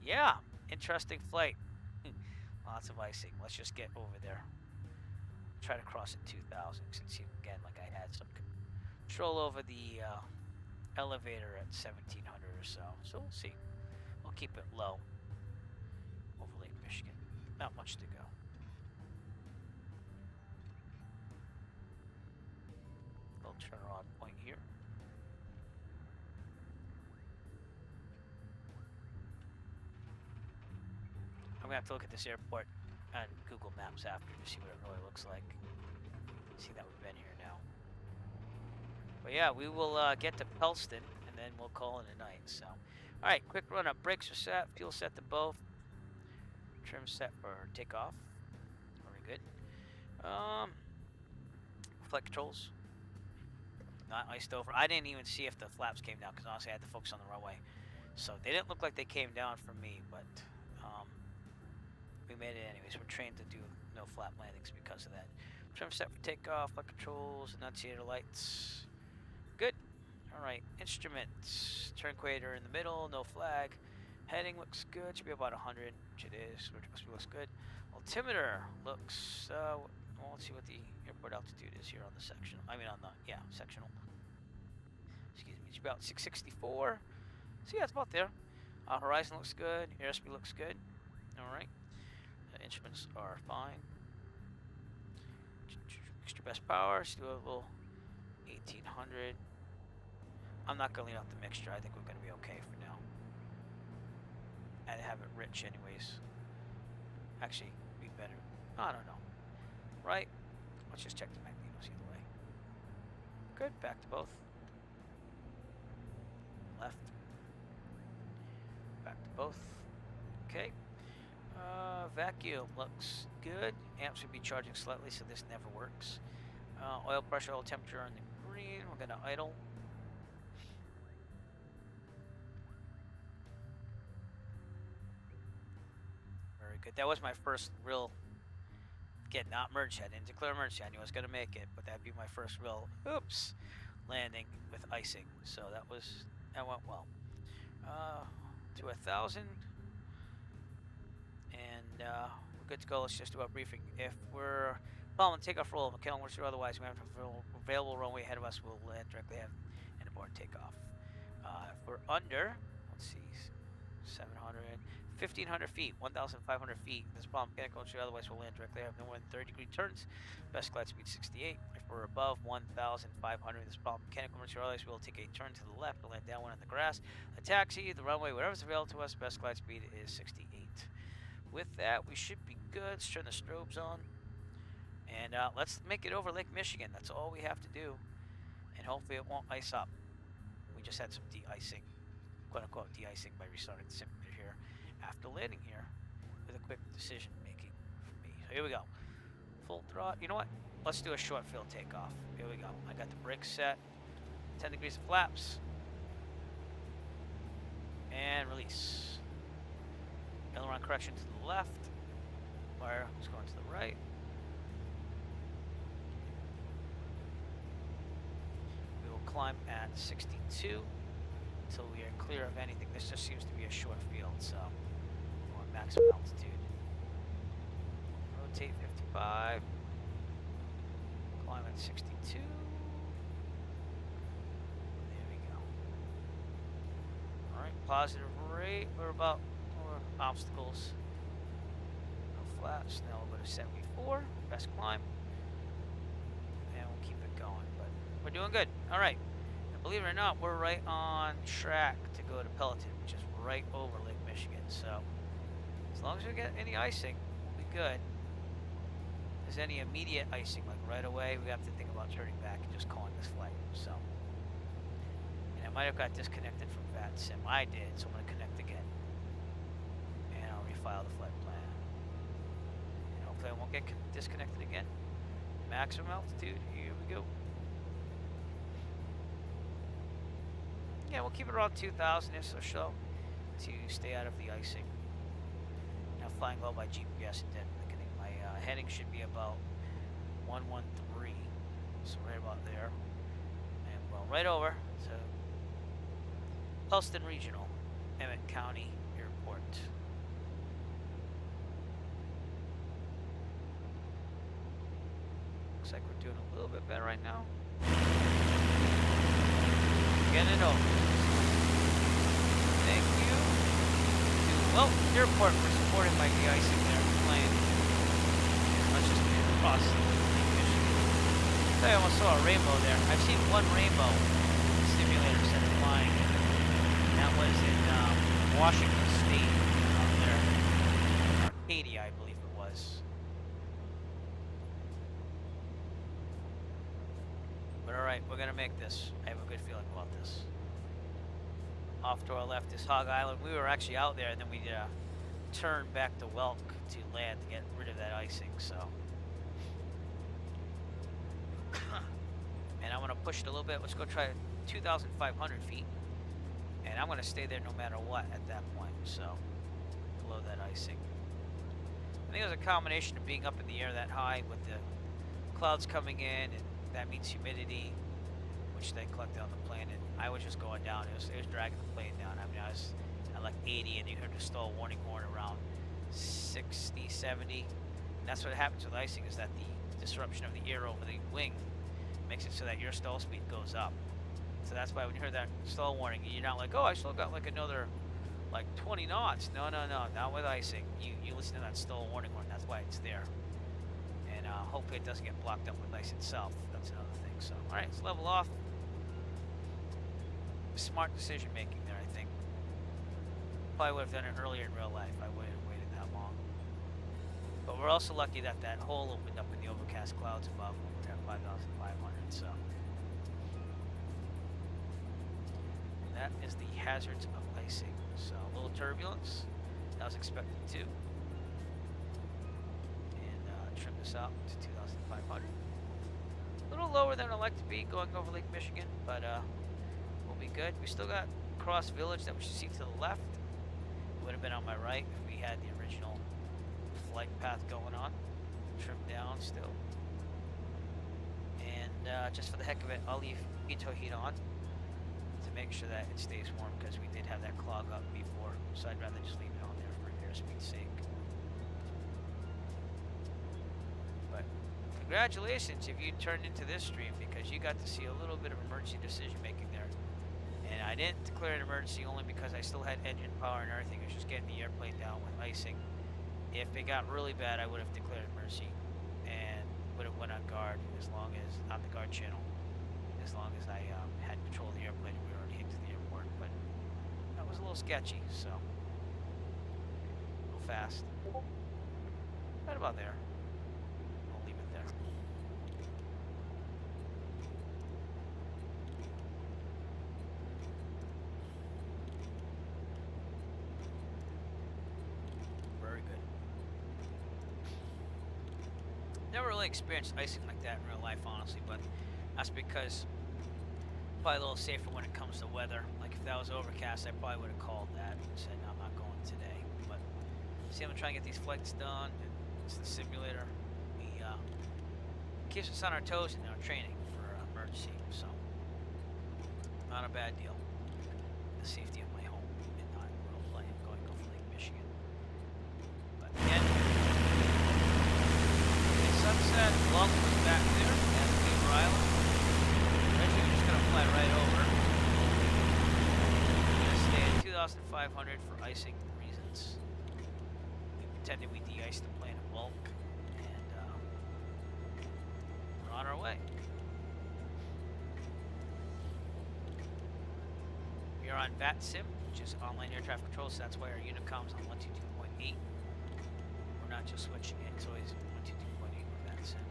yeah, interesting flight. Lots of icing. Let's just get over there. Try to cross at 2,000 since again, like I had some control over the elevator at 1,700 or so. So we'll see. We'll keep it low over Lake Michigan. Not much to go. We'll turn on point here. I'm gonna have to look at this airport on Google Maps after to see what it really looks like. See that we've been here now. But yeah, we will get to Pellston and then we'll call it a night. So, all right, quick run up. Brakes are set, fuel set to both. Trim set for takeoff. Very good. Flight controls. Not iced over. I didn't even see if the flaps came down because honestly I had to focus on the runway. So they didn't look like they came down for me, but we made it anyways. We're trained to do no flap landings because of that. Trim set for takeoff, flight controls, annunciator lights. Good. Alright, instruments. Turn equator in the middle, no flag. Heading looks good, should be about 100, which it is, which looks good. Altimeter looks, well, let's see what the airport altitude is here on the sectional. I mean on the, yeah, sectional. Excuse me, it's about 664. So yeah, it's about there. Horizon looks good, airspeed looks good. Alright. Instruments are fine. Extra best power, let's do a little 1800. I'm not going to lean off the mixture. I think we're going to be okay for now. And have it rich anyways. Actually, be better. I don't know. Right? Let's just check the magnetos either way. Good. Back to both. Left. Back to both. Okay. Vacuum looks good. Amps should be charging slightly, so this never works. Oil pressure, oil temperature on the green. We're going to idle. Very good. That was my first real, again, not merge head. Didn't declare emergency. I knew I was going to make it, but that'd be my first real, oops, landing with icing. So that went well. To 1,000. And we're good to go. Let's just do our briefing. If we're following takeoff roll, McKellen works or otherwise, we have an available runway ahead of us. We'll land directly ahead and abort takeoff. If we're under, let's see, 700, 1,500 feet, 1,500 feet. This problem mechanical or otherwise we'll land directly ahead. No more than 30-degree turns. Best glide speed 68. If we're above 1,500, this problem mechanical or otherwise we'll take a turn to the left. We'll land downwind on the grass. A taxi, the runway, whatever's available to us. Best glide speed is 68. With that, we should be good. Let's turn the strobes on. And let's make it over Lake Michigan. That's all we have to do. And hopefully it won't ice up. We just had some de-icing, quote-unquote de-icing by restarting the simulator here after landing here with a quick decision making for me. So here we go. Full throttle. You know what? Let's do a short field takeoff. Here we go. I got the brakes set. 10 degrees of flaps. And release. Aileron correction to the left. Wire is going to the right. We will climb at 62 until we are clear of anything. This just seems to be a short field, so we want maximum altitude. Rotate 55. Climb at 62. There we go. Alright, positive rate. We're about obstacles. No flats. Now we'll go to 74. Best climb. And we'll keep it going. But we're doing good. Alright. And believe it or not, we're right on track to go to Pellston, which is right over Lake Michigan. So as long as we get any icing, we'll be good. If there's any immediate icing, like right away, we have to think about turning back and just calling this flight. So, and I might have got disconnected from VATSIM. I did, so I'm going to connect again. And I'll refile the flight plan. And hopefully I won't get disconnected again. Maximum altitude, here we go. Yeah, we'll keep it around 2,000-ish or so to stay out of the icing. Now flying low by GPS and thickening. My heading should be about 113, so right about there. And well, right over to Pellston Regional, Emmett County Airport. Looks like we're doing a little bit better right now. Get it over. Thank you to Welton Airport for supporting my de-icing there plane. Let's just get across Lake Michigan. I almost saw a rainbow there. I've seen one rainbow in simulators that are flying. And that was in Washington State out there. Arcadia, I believe it was. But alright, we're gonna make this. I have a good feeling about this. Off to our left is Hog Island. We were actually out there and then we turned back to Welk to land to get rid of that icing, so. And I'm gonna push it a little bit. Let's go try 2,500 feet. And I'm gonna stay there no matter what at that point, so. Below that icing. I think it was a combination of being up in the air that high with the clouds coming in, and that means humidity, which they collect on the plane, and I was just going down. It was dragging the plane down. I mean, I was at like 80, and you heard the stall warning horn around 60, 70. And that's what happens with icing, is that the disruption of the air over the wing makes it so that your stall speed goes up. So that's why when you hear that stall warning, you're not like, oh, I still got like another like 20 knots. No, not with icing. You listen to that stall warning horn. That's why it's there. And hopefully it doesn't get blocked up with ice itself. That's another thing. So, all right, let's level off. Smart decision making there, I think. Probably would have done it earlier in real life. I wouldn't have waited that long. But we're also lucky that that hole opened up in the overcast clouds above when we're at 5,500. So that is the hazards of icing. So a little turbulence. That was expected too. And trim this out to 2,500. A little lower than I'd like to be going over Lake Michigan, but we'll be good. We still got Cross Village that we should see to the left. It would have been on my right if we had the original flight path going on. Trim down still. And just for the heck of it, I'll leave Ito heat on to make sure that it stays warm, because we did have that clog up before. So I'd rather just leave it on there for airspeed's sake. But congratulations if you turned into this stream, because you got to see a little bit of emergency decision making there. And I didn't declare an emergency only because I still had engine power and everything. It was just getting the airplane down with icing. If it got really bad, I would have declared emergency and would have went on guard, as long as, on the guard channel, as long as I had control of the airplane and we were already into the airport. But that was a little sketchy, so a little fast. Right about there. I'll leave it there. Very good. Never really experienced icing like that in real life, honestly, but that's because probably a little safer when it comes to weather. Like if that was overcast, I probably would have called that and said, no, I'm not going today. But see, I'm gonna try and get these flights done. It's the simulator. He keeps us on our toes in our training for emergency, so not a bad deal. The safety of my home and not real plane going over Lake Michigan. But again, sunset, welcome us back there at Beaver Island. Eventually, we're just gonna fly right over. We're gonna stay at 2,500 for icing reasons. We pretended we de-iced the plane in bulk, and we're on our way. We are on VATSIM, which is online air traffic control, so that's why our Unicom's on 122.8. We're not just switching it, it's always 122.8 with VATSIM.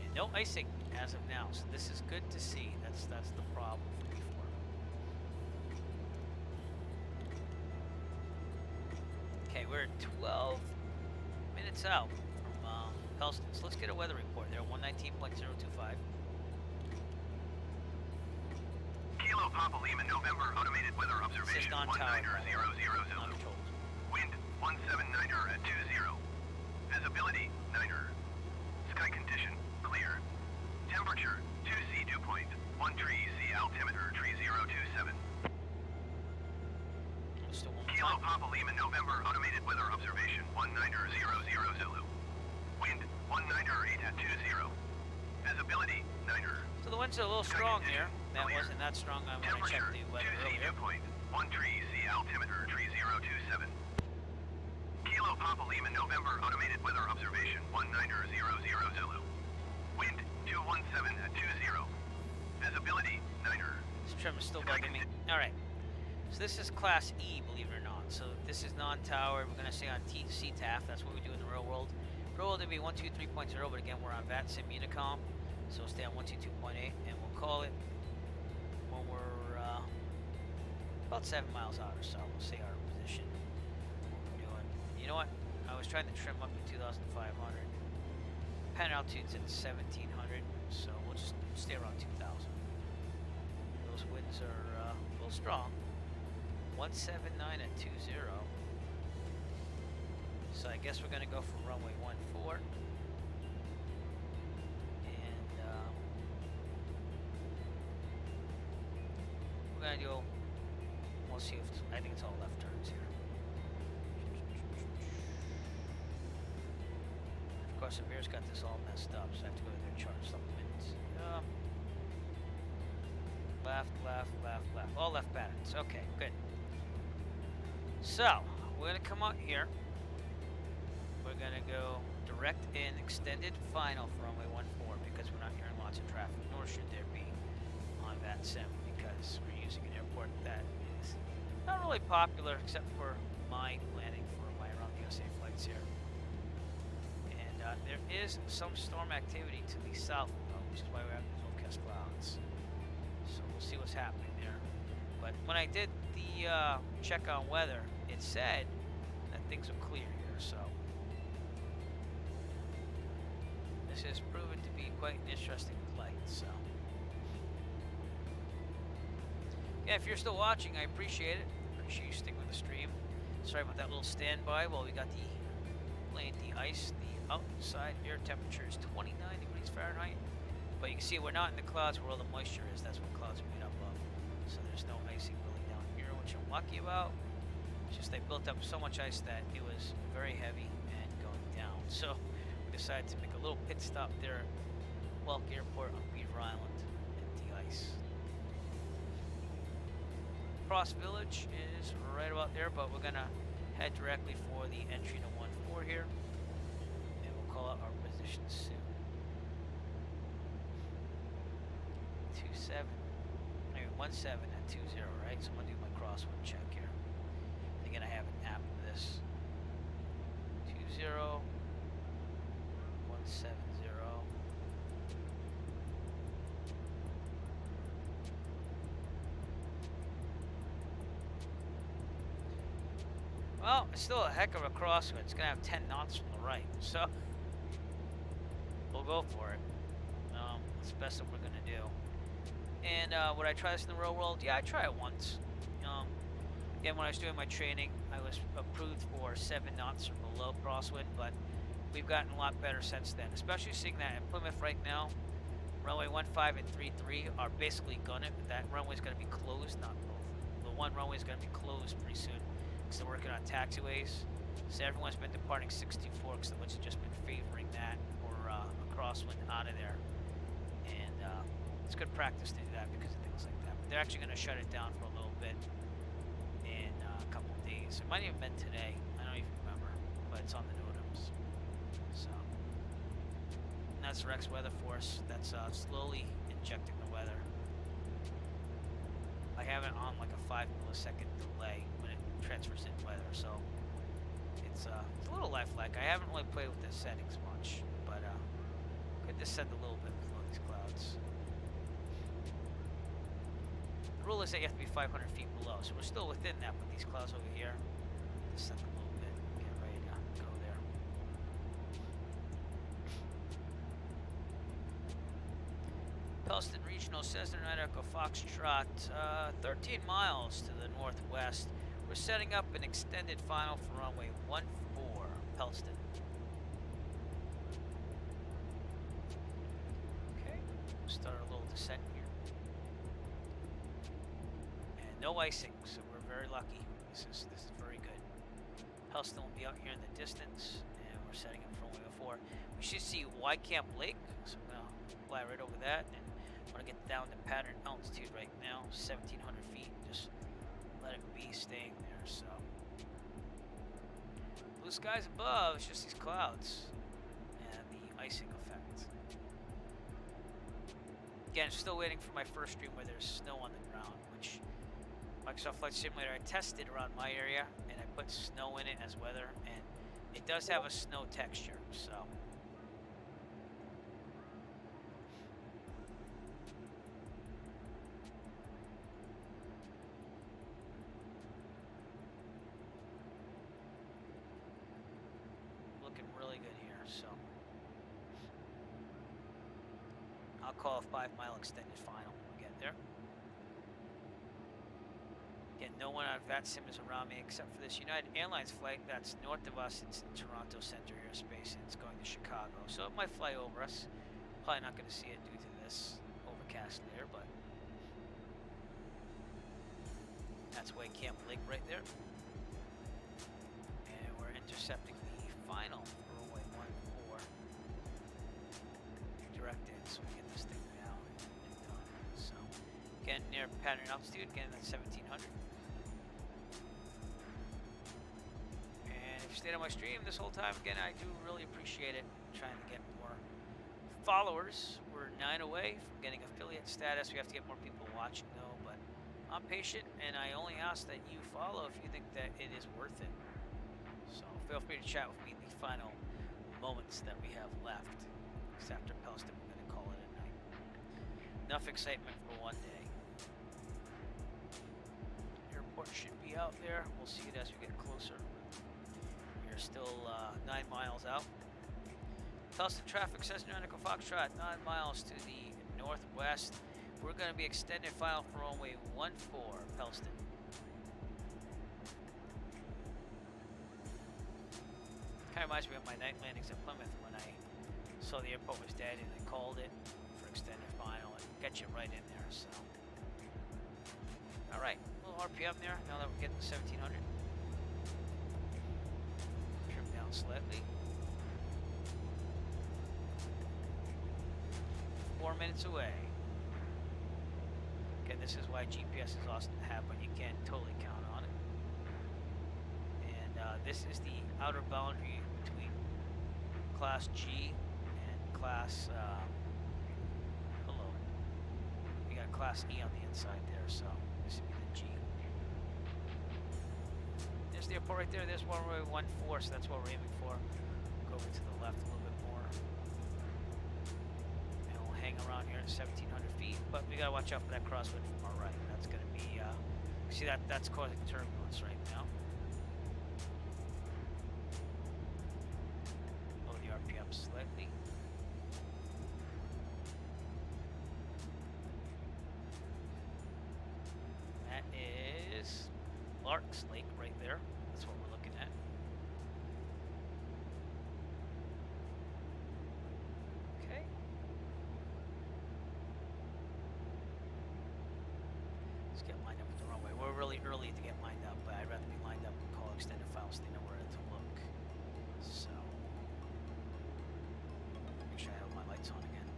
And no icing as of now, so this is good to see. That's the problem from before. Okay, we're 12 minutes out from Pellston, so let's get a weather report there, 119.025. Kilo Papa Lima November automated weather observation 1900 Zulu. Wind 179er at 20. Visibility 9er. Sky condition clear. Temperature 2C dew point. 1 tree C altimeter tree 027. Kilo Papa Lima November automated weather observation 1900 Zulu. Wind 198 at 20. Visibility 9er. So the winds are a little strong here. That wasn't that strong when I checked the weather earlier. 1 tree C altimeter tree 027. Kilo Papa Lima November automated weather observation 1900 Zulu. Wind 217 at 20. Visibility 9er. This trim is still bugging me. Alright. So this is Class E, believe it or not. So this is non-tower. We're going to stay on CTAF. That's what we do in the real world. Real world would be 123.0, but again, we're on VATSIM Unicom. So we'll stay on 122.8, and we'll call it when we're about 7 miles out or so. We'll say our position, what we're doing. You know what? I was trying to trim up to 2,500. Pen altitude's at 1,700, so we'll just stay around 2,000. Those winds are a little strong. 179 at 20. So I guess we're going to go for runway 14. We're gonna do. We'll see if I think it's all left turns here. Of course, the Bears got this all messed up, so I have to go to their chart supplements. Left, left, left, left. All left patterns. Okay, good. So we're gonna come out here. We're gonna go direct in extended final for runway 14 because we're not hearing lots of traffic, nor should there be on VATSIM. Because we're using an airport that is not really popular except for my planning for my around the USA flights here. And there is some storm activity to the south, which is why we have these overcast clouds. So we'll see what's happening there. But when I did the check on weather, it said that things are clear here. So this has proven to be quite an interesting flight. So. Yeah, if you're still watching, I appreciate it. Appreciate you sticking with the stream. Sorry about that little standby while we got the plane de-iced. The outside air temperature is 29 degrees Fahrenheit. But you can see we're not in the clouds where all the moisture is. That's what clouds are made up of. So there's no icing really down here, which I'm lucky about. It's just they built up so much ice that it was very heavy and going down. So we decided to make a little pit stop there at Welk Airport on Beaver Island and de-ice. Cross Village is right about there, but we're gonna head directly for the entry to 14 here, and we'll call out our position soon. 17, at 20, right? So I'm gonna do my crosswind check here. Again, I have an app of this. 20, 170. Well, it's still a heck of a crosswind. It's gonna have 10 knots from the right, so we'll go for it. That's the best that we're gonna do. And would I try this in the real world? Yeah, I try it once. Again, when I was doing my training, I was approved for 7 knots or below crosswind, but we've gotten a lot better since then. Especially seeing that at Plymouth right now, runway 15 and 33 are basically gunning. That runway's going to be closed. Not both. The one runway is going to be closed pretty soon because they're working on taxiways. So everyone's been departing 64 because the winds have just been favoring that or a crosswind out of there. And it's good practice to do that because of things like that. But they're actually going to shut it down for a little bit in a couple of days. It might even have been today. I don't even remember, but it's on the NOTAMs. So, and that's Rex weather force. That's slowly injecting the weather. I have it on like a 5 millisecond delay when it transfers in weather, so it's a little lifelike. I haven't really played with the settings much, but could descend a little bit below these clouds. The rule is that you have to be 500 feet below, so we're still within that, but these clouds over here descend a little bit. Get ready to go there. Pellston Regional, Cessna Echo Foxtrot, 13 miles to the northwest. We're setting up an extended final for runway 14, Pellston. Okay, we'll start a little descent here. And no icing, so we're very lucky. This is very good. Pellston will be out here in the distance, and we're setting up for runway 4. We should see Y Camp Lake, so I'm gonna fly right over that, and I want to get down to pattern altitude right now, 1,700 feet. Just let it be staying there. So blue skies above, it's just these clouds and the icing effect. Again, still waiting for my first stream where there's snow on the ground, which Microsoft Flight Simulator I tested around my area, and I put snow in it as weather, and it does have a snow texture. So really good here, so I'll call a 5-mile extended final when we get there. Again, no one on VATSIM is around me except for this United Airlines flight that's north of us. It's in Toronto Center Airspace, and it's going to Chicago, so it might fly over us. Probably not going to see it due to this overcast layer, but that's Way Camp Lake right there, and we're intercepting the final for runway 14. Directed, so we get this thing down and done. So, again, near pattern altitude, again, that's 1,700. And if you stayed on my stream this whole time, again, I do really appreciate it. I'm trying to get more followers. We're 9 away from getting affiliate status. We have to get more people watching, though, but I'm patient, and I only ask that you follow if you think that it is worth it. So feel free to chat with me in the final moments that we have left. Because after Pellston, we're going to call it a night. Enough excitement for one day. Airport should be out there. We'll see it as we get closer. We're still 9 miles out. Pellston traffic, Cessna Echo Foxtrot, 9 miles to the northwest. We're going to be extended final for runway 14, Pellston. Kind of reminds me of my night landings at Plymouth when I saw the airport was dead and I called it for extended final and get you right in there. So, all right, a little RPM there. Now that we're getting to 1,700, trim down slightly. 4 minutes away. Again, this is why GPS is awesome to have, but you can't totally count on it. And this is the outer boundary between Class G and Class, we got Class E on the inside there, so this would be the G. There's the airport right there. There's runway 14, so that's what we're aiming for. Go over to the left a little bit more. And we'll hang around here at 1,700 feet, but we gotta watch out for that crosswind from our right. That's gonna be, see that's causing turbulence right now. Lower the RPM slightly. Clark's Lake right there. That's what we're looking at. Okay. Let's get lined up with the runway. We're really early to get lined up, but I'd rather be lined up and call extended files so they know where to look. So, make sure I have my lights on again.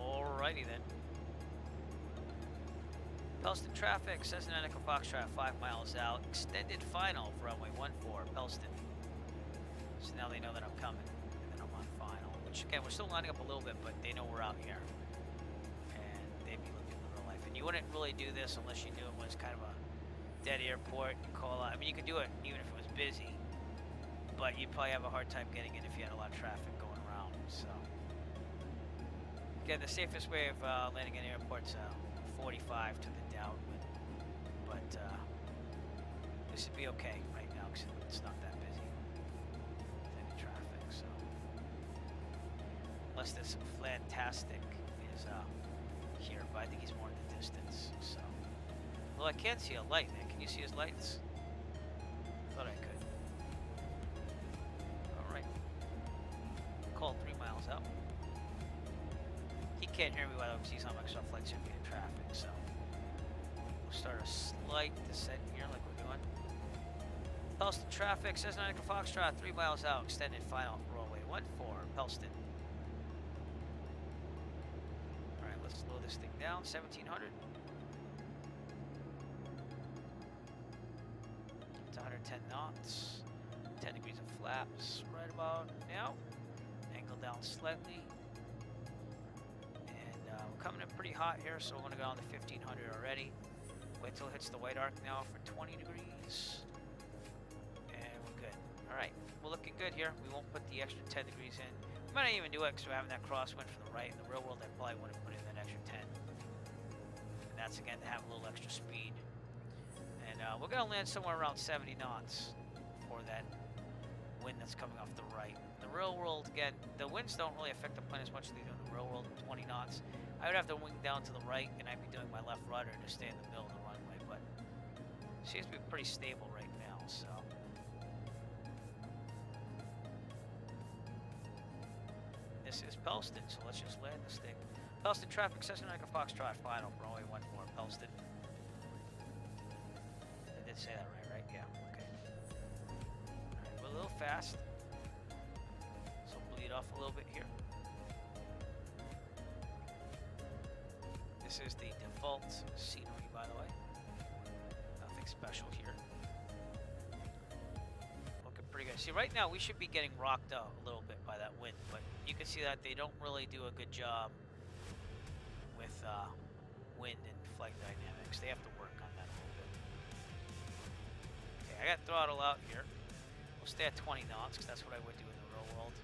Alrighty then. Pellston traffic, Cessna Echo Foxtrot 5 miles out. Extended final for runway 14, Pellston. So now they know that I'm coming, and then I'm on final. Which again, we're still lining up a little bit, but they know we're out here. And they'd be looking in real life. And you wouldn't really do this unless you knew it was kind of a dead airport. You call out. I mean, you could do it even if it was busy, but you'd probably have a hard time getting in if you had a lot of traffic going around. So. Again, the safest way of landing in airport's 45 to the downwind, but this would be okay right now because it's not that busy with any traffic. So, unless this fantastic is here, but I think he's more in the distance. So, well, I can't see a light. Man, can you see his lights? Thought I could. All right, call 3 miles out. He can't hear me while he's on Microsoft Flight Simulator traffic, so we'll start a slight descent here like we're doing. Pellston traffic, Cessna Echo Foxtrot 3 miles out, extended final runway 14, Pellston. Alright, let's slow this thing down, 1700. It's 110 knots, 10 degrees of flaps right about now. Angle down slightly. We're coming in pretty hot here, so we're going to go on to 1500 already. Wait till it hits the white arc now for 20 degrees. And we're good. Alright, we're looking good here. We won't put the extra 10 degrees in. We might not even do it because we're having that crosswind from the right. In the real world, I probably wouldn't put in that extra 10. And that's again to have a little extra speed. And we're going to land somewhere around 70 knots for that wind that's coming off the right. In the real world, again, the winds don't really affect the plane as much as they do in the real world, 20 knots. I would have to wing down to the right, and I'd be doing my left rudder to stay in the middle of the runway, but it seems to be pretty stable right now, so. This is Pellston, so let's just land this thing. Pellston traffic, Cessna Echo Foxtrot final for runway 14, Pellston. I did say that right? Yeah, okay. Alright, we're a little fast. So bleed off a little bit here. This is the default scenery, by the way. Nothing special here. Looking pretty good. See, right now we should be getting rocked out a little bit by that wind, but you can see that they don't really do a good job with wind and flight dynamics. They have to work on that a little bit. Okay, I got throttle out here. We'll stay at 20 knots because that's what I would do in the real world.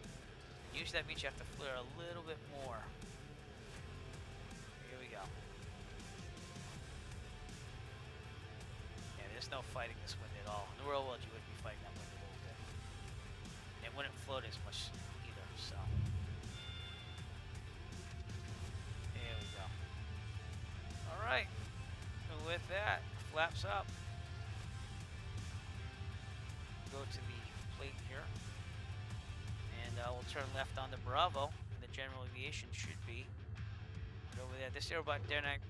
Usually that means you have to flare a little bit more. Here we go. Yeah, there's no fighting this wind at all. In the real world, you wouldn't be fighting that wind a little bit. And it wouldn't float as much either, so. There we go. Alright. And with that, flaps up. Go to the plate here. And we'll turn left onto Bravo. And the general aviation should be right over there. This aerodynamic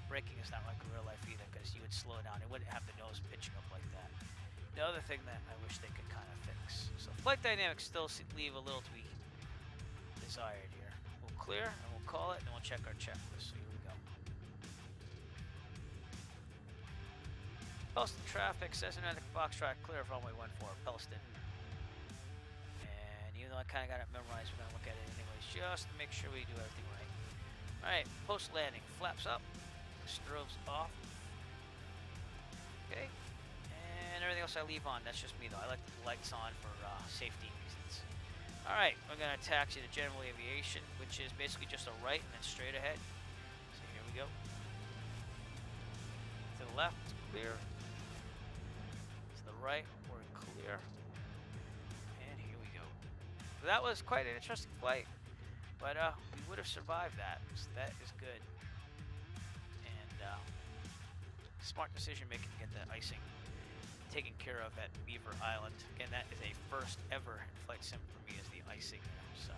braking is not like in real life either, because you would slow down. It wouldn't have the nose pitching up like that. The other thing that I wish they could kind of fix. So flight dynamics still leave a little to be desired here. We'll clear and we'll call it, and then we'll check our checklist. So here we go. Pellston traffic, Cessna Echo Foxtrot clear for runway 14, Pellston. And even though I kind of got it memorized, we're going to look at it anyways, just to make sure we do everything right. Alright, post landing, flaps up, strobes off. Okay, and everything else I leave on. That's just me though. I like the lights on for safety reasons. Alright, we're going to taxi to general aviation, which is basically just a right and then straight ahead. So here we go. To the left, clear. To the right, we're clear. And here we go. So that was quite an interesting flight, but we would have survived that, so that is good. And smart decision making to get that icing taken care of at Beaver Island. Again, that is a first ever flight sim for me, is the icing there, so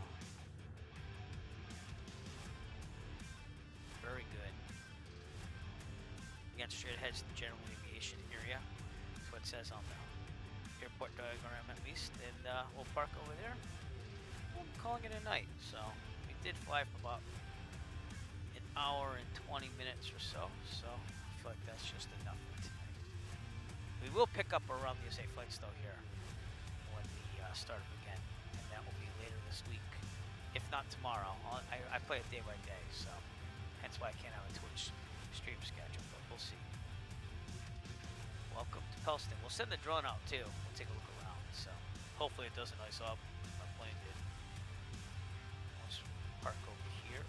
very good. Again, straight ahead to the general aviation area. That's what it says on the airport diagram at least, and we'll park over there. I'm calling it a night, so we did fly for about an hour and 20 minutes or so, so I feel like that's just enough for tonight. We will pick up around the USA flights though here when we start up again, and that will be later this week, if not tomorrow. I play it day by day, so hence why I can't have a Twitch stream schedule, but we'll see. Welcome to Pellston. We'll send the drone out too. We'll take a look around, so hopefully it doesn't ice up. Our plane did. Let's park over here.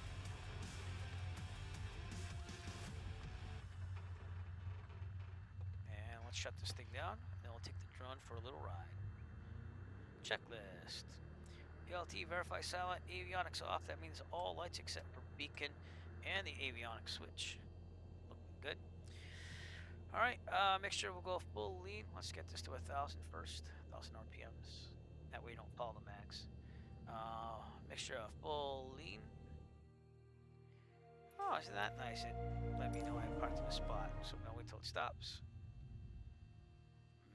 And let's shut this thing down, and then we'll take the drone for a little ride. Checklist. ALT verify silent, avionics off. That means all lights except for beacon and the avionics switch. Looking good. Alright, mixture will go full lean. Let's get this to 1,000 first. 1,000 RPMs. That way you don't follow the max. Mixture of full lean. Oh, isn't that nice? It let me know I parked in a spot. So I'm gonna wait till it stops.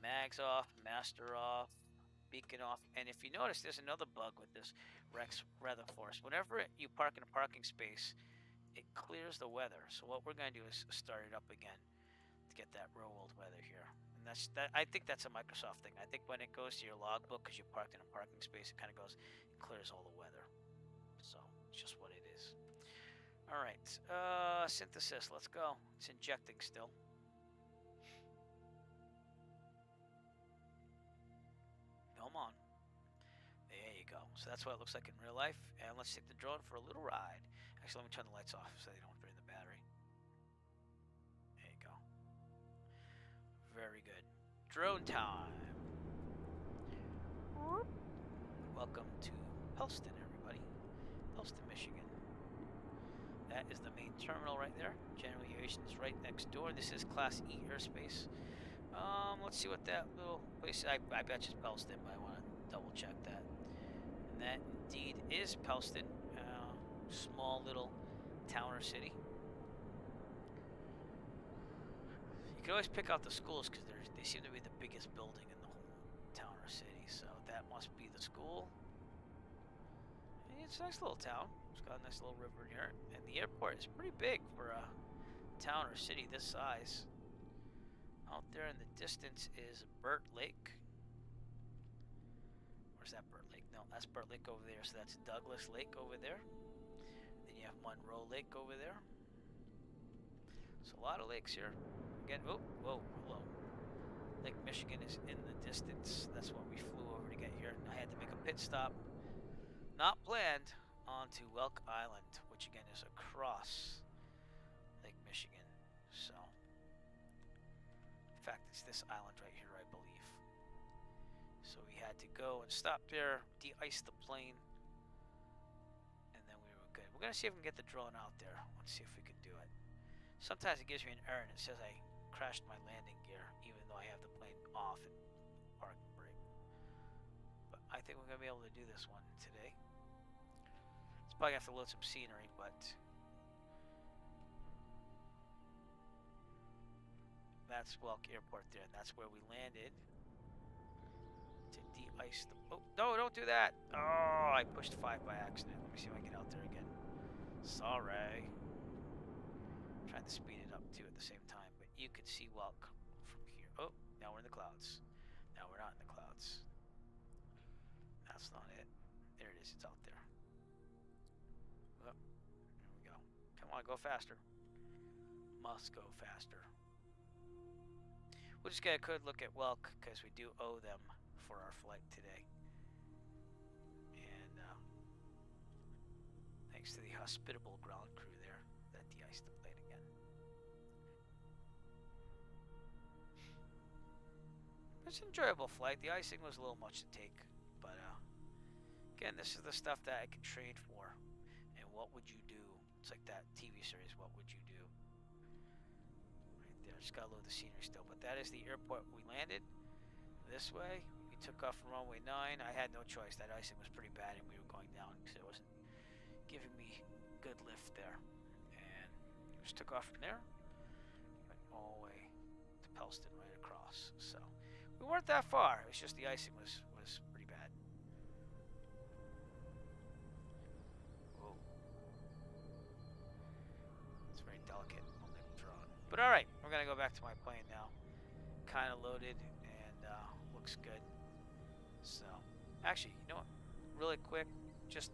Mags off, master off, beacon off. And if you notice, there's another bug with this Rex weather force. Whenever you park in a parking space, it clears the weather. So what we're gonna do is start it up again to get that real world weather here. And that. I think that's a Microsoft thing. I think when it goes to your logbook, because you parked in a parking space, it kind of goes, it clears all the weather. So it's just what it is. All right, synthesis. Let's go. It's injecting still. Come on. There you go. So that's what it looks like in real life. And let's take the drone for a little ride. Actually, let me turn the lights off so they don't drain the battery. There you go. Very good. Drone time. Welcome to Pellston, everybody. Pellston, Michigan. That is the main terminal right there. General aviation is right next door. This is Class E airspace. Let's see what that little place. I bet it's Pellston, but I want to double check that. And that indeed is Pellston. Small little town or city. You can always pick out the schools because they seem to be the biggest building in the whole town or city. So that must be the school. And it's a nice little town. It's got a nice little river near it. And the airport is pretty big for a town or city this size. Out there in the distance is Burt Lake. Where's that Burt Lake? No, that's Burt Lake over there. So that's Douglas Lake over there. Then you have Monroe Lake over there. So a lot of lakes here. Again, oh, whoa, hello. Lake Michigan is in the distance. That's what we flew over to get here. I had to make a pit stop, not planned, onto Welk Island, which again is across Lake Michigan. So, in fact, it's this island right here, I believe. So we had to go and stop there, de-ice the plane, and then we were good. We're gonna see if we can get the drone out there. Let's see if we can do it. Sometimes it gives me an error and it says I crashed my landing gear, even though I have the plane off and parking brake. But I think we're gonna be able to do this one today. It's probably gonna have to load some scenery, but that's Welk Airport there, and that's where we landed to de-ice the. Oh no! Don't do that! Oh, I pushed 5 by accident. Let me see if I can get out there again. Sorry. Trying to speed it up too at the same time, but you can see Welk from here. Oh, now we're in the clouds. Now we're not in the clouds. That's not it. There it is. It's out there. Oh, there we go. Come on, go faster. Must go faster. We'll just get a good look at Welk because we do owe them for our flight today. And thanks to the hospitable ground crew there that de-iced the plane again. It's an enjoyable flight. The icing was a little much to take, but Again, this is the stuff that I can trade for. And what would you do? It's like that TV series, What Would You Do? Right there. Just gotta load the scenery still. But that is the airport we landed. This way. We took off from runway 9. I had no choice. That icing was pretty bad and we were going down because it wasn't giving me good lift there. And just took off from there. Went all the way to Pellston right across. So we weren't that far. It was just the icing was pretty bad. Whoa. It's very delicate on the drone. But alright, we're going to go back to my plane now. Kind of loaded and looks good. So, actually, you know what? Really quick, just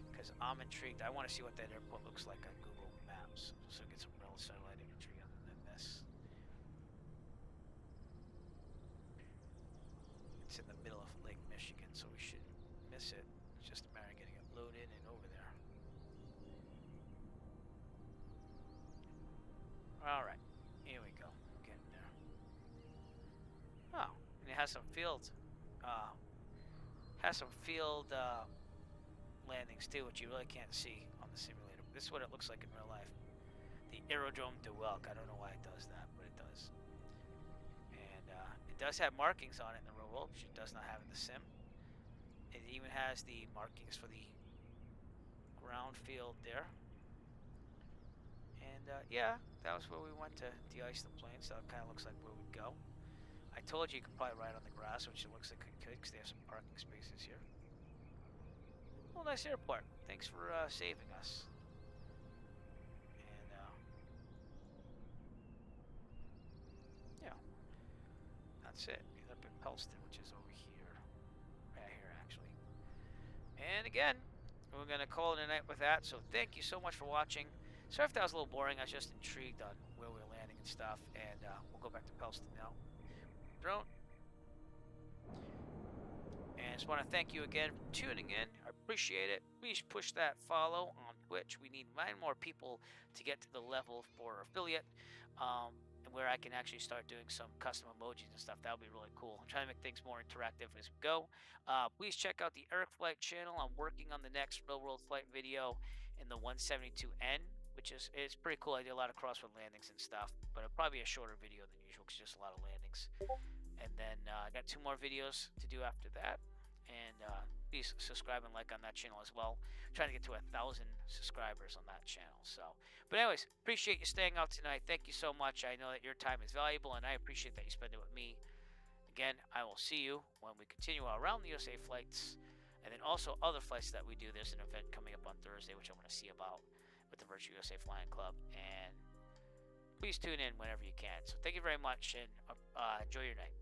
because I'm intrigued. I want to see what that airport looks like on Google Maps. So get some real satellite imagery other than this. It's in the middle of Lake Michigan, so we shouldn't miss it. It's just a matter of getting it loaded and over there. Alright, here we go. Getting there. Oh, and it has some field landings too, which you really can't see on the simulator. This is what it looks like in real life. The Aerodrome Deluxe. I don't know why it does that, but it does. And it does have markings on it in the real world, which it does not have in the sim. It even has the markings for the ground field there. And yeah, that was where we went to de-ice the plane, so it kind of looks like where we'd go. I told you could probably ride on the grass, which it looks like it could, because they have some parking spaces here. Well, nice airport. Thanks for saving us. And yeah, that's it. We end up in Pellston, which is over here. Right here, actually. And again, we're going to call it a night with that. So thank you so much for watching. Sorry if that was a little boring. I was just intrigued on where we were landing and stuff. And we'll go back to Pellston now. Drone. And I just want to thank you again for tuning in. I appreciate it. Please push that follow on Twitch. We need 9 more people to get to the level for affiliate, and where I can actually start doing some custom emojis and stuff. That would be really cool. I'm trying to make things more interactive as we go. Please check out the Eric Flight channel. I'm working on the next real world flight video in the 172N, which is pretty cool. I did a lot of crosswind landings and stuff, but it'll probably be a shorter video than usual because just a lot of landings. And then I got 2 more videos to do after that. And please subscribe and like on that channel as well. I'm trying to get to 1,000 subscribers on that channel. So, but anyways, appreciate you staying out tonight. Thank you so much. I know that your time is valuable, and I appreciate that you spend it with me. Again, I will see you when we continue our Around the USA flights, and then also other flights that we do. There's an event coming up on Thursday, which I want to see about with the Virtual USA Flying Club. And please tune in whenever you can. So thank you very much, and enjoy your night.